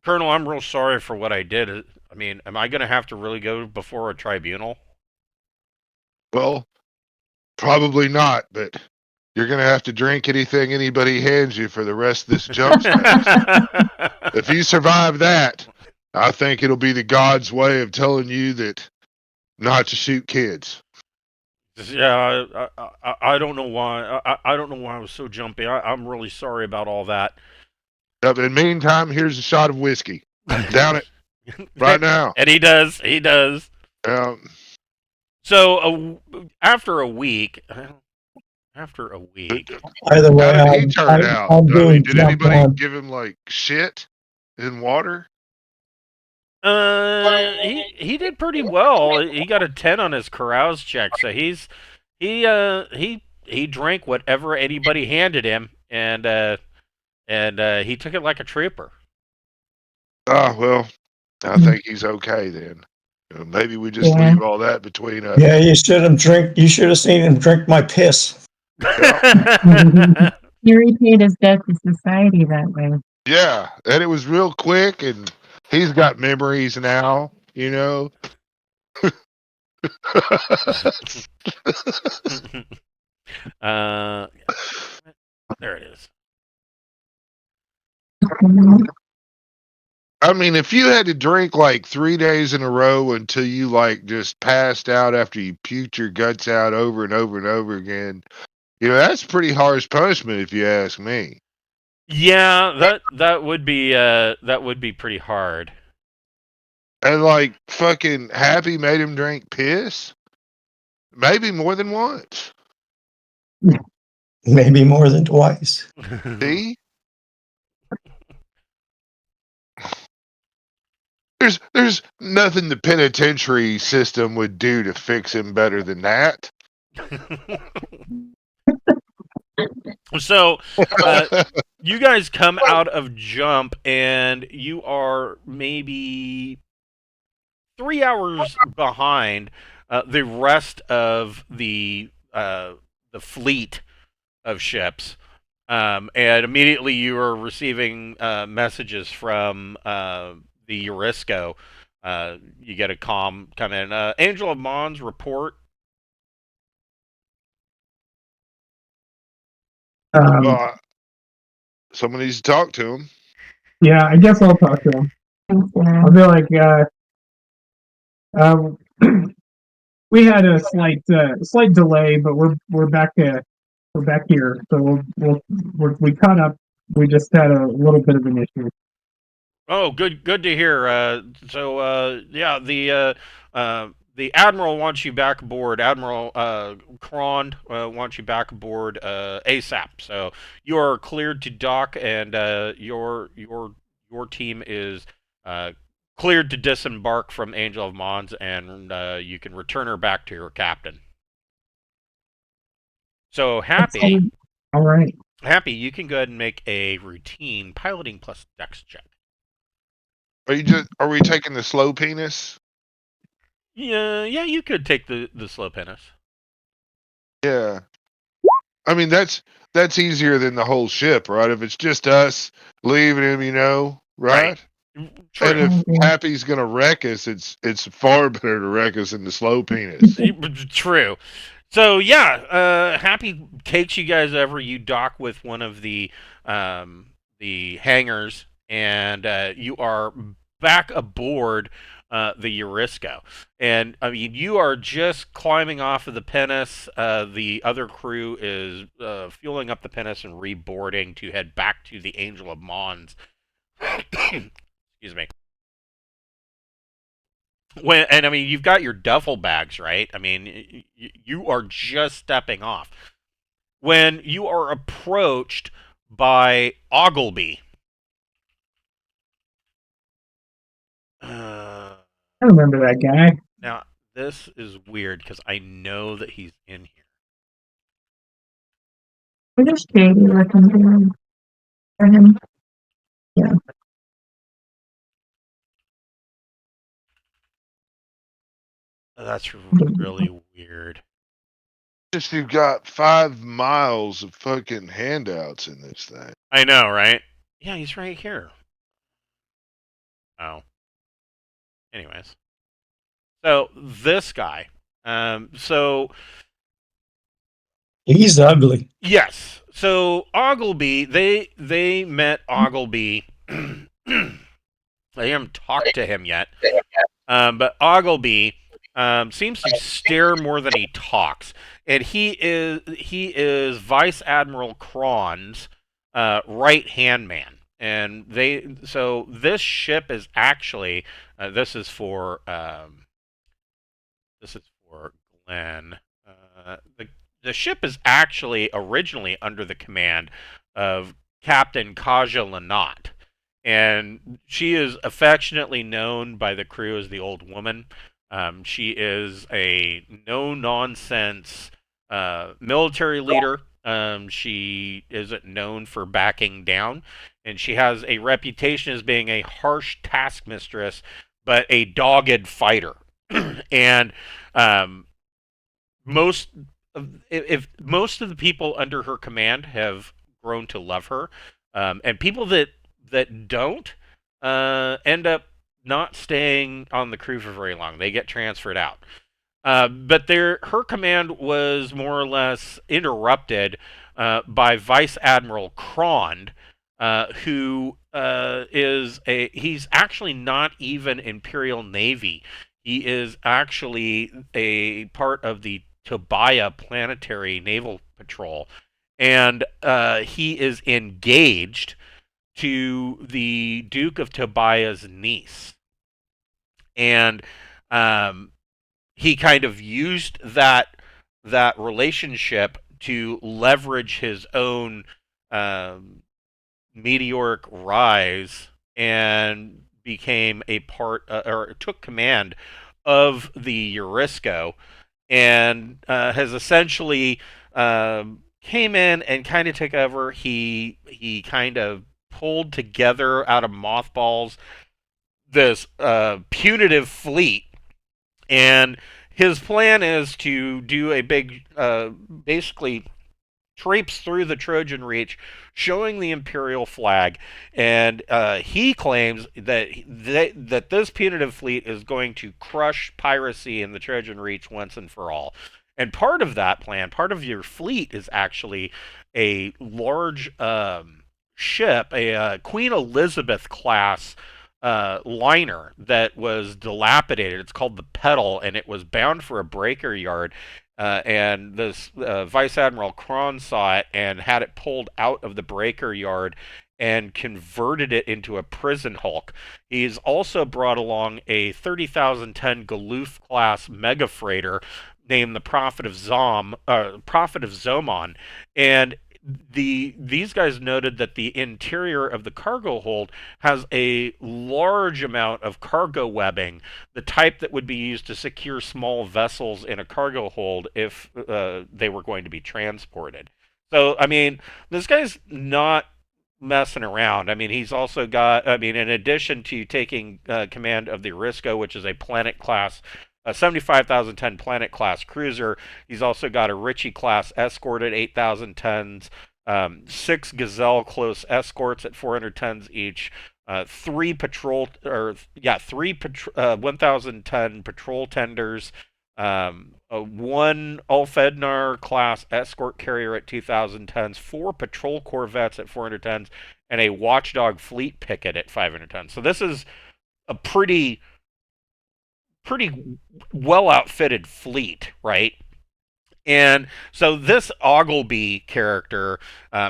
Colonel, I'm real sorry for what I did. I mean, am I going to have to really go before a tribunal? Well, probably not, but you're going to have to drink anything anybody hands you for the rest of this jump space. If you survive that, I think it'll be the God's way of telling you that not to shoot kids. Yeah, I don't know why. I don't know why I was so jumpy. I'm really sorry about all that. In the meantime, here's a shot of whiskey. Down it right now. And he does. He does. So after a week. Either way, how did he turn out? I mean, did anybody give him like shit in water? He did pretty well. He got a 10 on his carouse check, so he drank whatever anybody handed him, and he took it like a trooper. Ah, well, I think he's okay then. Maybe we just leave all that between us. Yeah, you should have seen him drink my piss. He repaid his debt to society that way. Yeah, and it was real quick, and he's got memories now, you know. There it is. I mean, if you had to drink like 3 days in a row until you like just passed out after you puked your guts out over and over and over again, you know, that's pretty harsh punishment if you ask me. Yeah, that would be pretty hard. And like fucking Happy made him drink piss? Maybe more than once. Maybe more than twice. See? There's nothing the penitentiary system would do to fix him better than that. So, you guys come out of jump, and you are maybe 3 hours behind the rest of the fleet of ships, and immediately you are receiving messages from the Eurisco you get a comm come in. Angel of Mons, report. Well, someone needs to talk to him. Yeah, I guess I'll talk to him. I'll be like, um, we had a slight delay, but we're back here. So we caught up. We just had a little bit of an issue. Oh, good to hear. Yeah, the admiral wants you back aboard. Admiral Kron wants you back aboard ASAP. So you are cleared to dock, and your team is cleared to disembark from Angel of Mons, and you can return her back to her captain. So happy, All right. you can go ahead and make a routine piloting plus dex check. Are we taking the slow penis? Yeah, you could take the slow penis. Yeah. I mean that's easier than the whole ship, right? If it's just us leaving him, right? True. And if Happy's gonna wreck us, it's far better to wreck us than the slow penis. True. So yeah, Happy takes you guys over. You dock with one of the hangars, and you are back aboard the Eurisco. And I mean, you are just climbing off of the pinnace. The other crew is fueling up the pinnace and reboarding to head back to the Angel of Mons. Excuse me. And I mean, you've got your duffel bags, right? I mean, you are just stepping off when you are approached by Ogleby. I remember that guy. Now, this is weird because I know that he's in here. We're just Katie recommending for him. Yeah. That's really weird. Just you've got 5 miles of fucking handouts in this thing. I know, right? Yeah, he's right here. Oh. Anyways. So, this guy. He's ugly. Yes. So Ogleby, they met Ogleby. They haven't talked to him yet. But Ogleby seems to stare more than he talks, and he is Vice Admiral Kron's right hand man. And this ship is actually this is for Glenn. The ship is actually originally under the command of Captain Kaja Lanat, and she is affectionately known by the crew as the Old Woman. She is a no-nonsense military leader. She isn't known for backing down, and she has a reputation as being a harsh taskmistress, but a dogged fighter. And most of the people under her command have grown to love her, and people that don't end up not staying on the crew for very long. They get transferred out. But her command was more or less interrupted by Vice Admiral Kron, who he's actually not even Imperial Navy. He is actually a part of the Tobiah Planetary Naval Patrol, and he is engaged to the Duke of Tobiah's niece. And he kind of used that relationship to leverage his own meteoric rise, and became a part or took command of the Eurisco, and has essentially came in and kind of took over. He kind of pulled together out of mothballs this punitive fleet, and his plan is to do a big, basically traipse through the Trojan Reach, showing the Imperial flag, and he claims that this punitive fleet is going to crush piracy in the Trojan Reach once and for all. And part of that plan, part of your fleet, is actually a large ship, a Queen Elizabeth class liner that was dilapidated. It's called the Petal, and it was bound for a breaker yard. And this Vice Admiral Kron saw it and had it pulled out of the breaker yard and converted it into a prison hulk. He's also brought along a 30,000-ton Galoof class mega freighter named the Prophet of Zomon, and these guys noted that the interior of the cargo hold has a large amount of cargo webbing, the type that would be used to secure small vessels in a cargo hold if they were going to be transported. So, I mean, this guy's not messing around. I mean, he's also got, in addition to taking command of the Arisco, which is a Planet class, a 75,000-ton Planet class cruiser. He's also got a Ritchie class escort at 8,000 tons, 6 Gazelle close escorts at 400 tons each, 3 1,000-ton patrol tenders, 1 Ulfednar class escort carrier at 2,000 tons, 4 patrol corvettes at 400 tons, and a Watchdog fleet picket at 500 tons. So this is a pretty well outfitted fleet, right? And so this Ogleby character,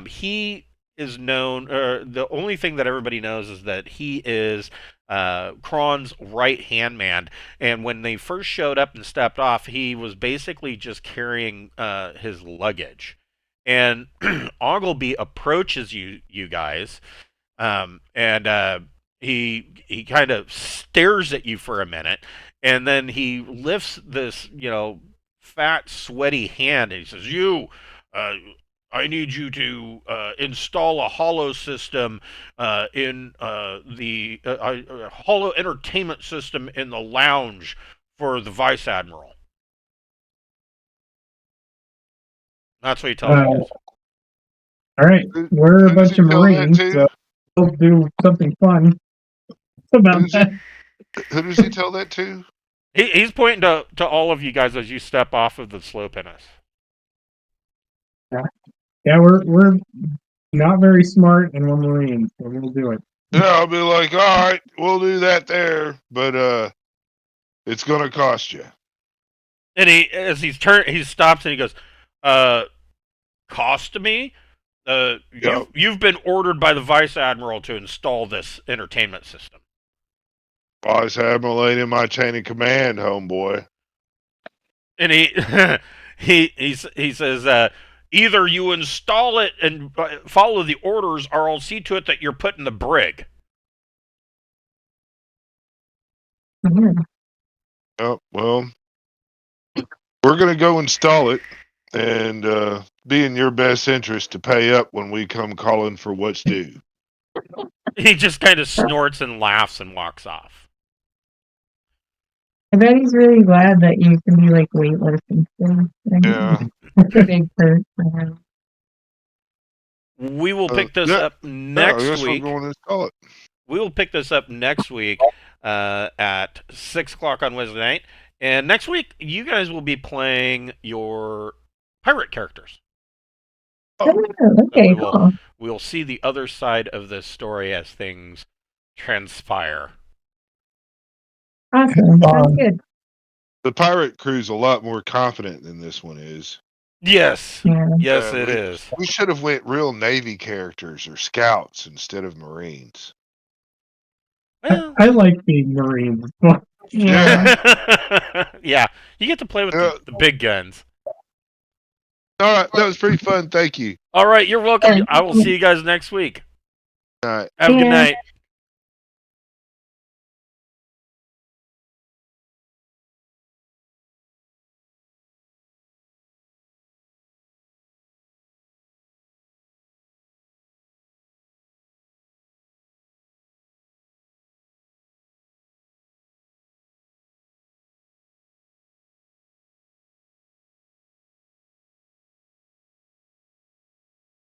he is known. The only thing that everybody knows is that he is Kron's right hand man. And when they first showed up and stepped off, he was basically just carrying his luggage. And Ogleby approaches you guys, and he kind of stares at you for a minute. And then he lifts this, fat, sweaty hand, and he says, I need you to install a holo system in the holo entertainment system in the lounge for the Vice Admiral. That's what he tells you guys. All right, we're a bunch of Marines, so we'll do something fun about that. Who does he tell that to? He's pointing to all of you guys as you step off of the slow pinnace. Yeah, we're not very smart, and we're Marines, so we'll do it. Yeah, I'll be like, all right, we'll do that there, but it's gonna cost you. And he stops and he goes, cost me? You've been ordered by the Vice Admiral to install this entertainment system. Vice Admiral ain't in my chain of command, homeboy. And he says, either you install it and follow the orders, or I'll see to it that you're put in the brig. Mhm. Oh, well, we're gonna go install it, and be in your best interest to pay up when we come calling for what's due. He just kind of snorts and laughs and walks off. I bet he's really glad that you can be like weightless and stuff. Yeah. It's a big perk for him. We will pick this up next I guess week. we're going to install it. We will pick this up next week at 6 o'clock on Wednesday night. And next week, you guys will be playing your pirate characters. Oh, okay, cool. We'll see the other side of this story as things transpire. Awesome. Sounds good. The pirate crew's a lot more confident than this one is. Yes. Yeah. Yes, it is. We should have went real Navy characters or scouts instead of Marines. Well, I like being Marines. Yeah. yeah, you get to play with the big guns. All right, that was pretty fun. Thank you. All right, you're welcome. I will see you guys next week. All right. Have a good Yeah. night.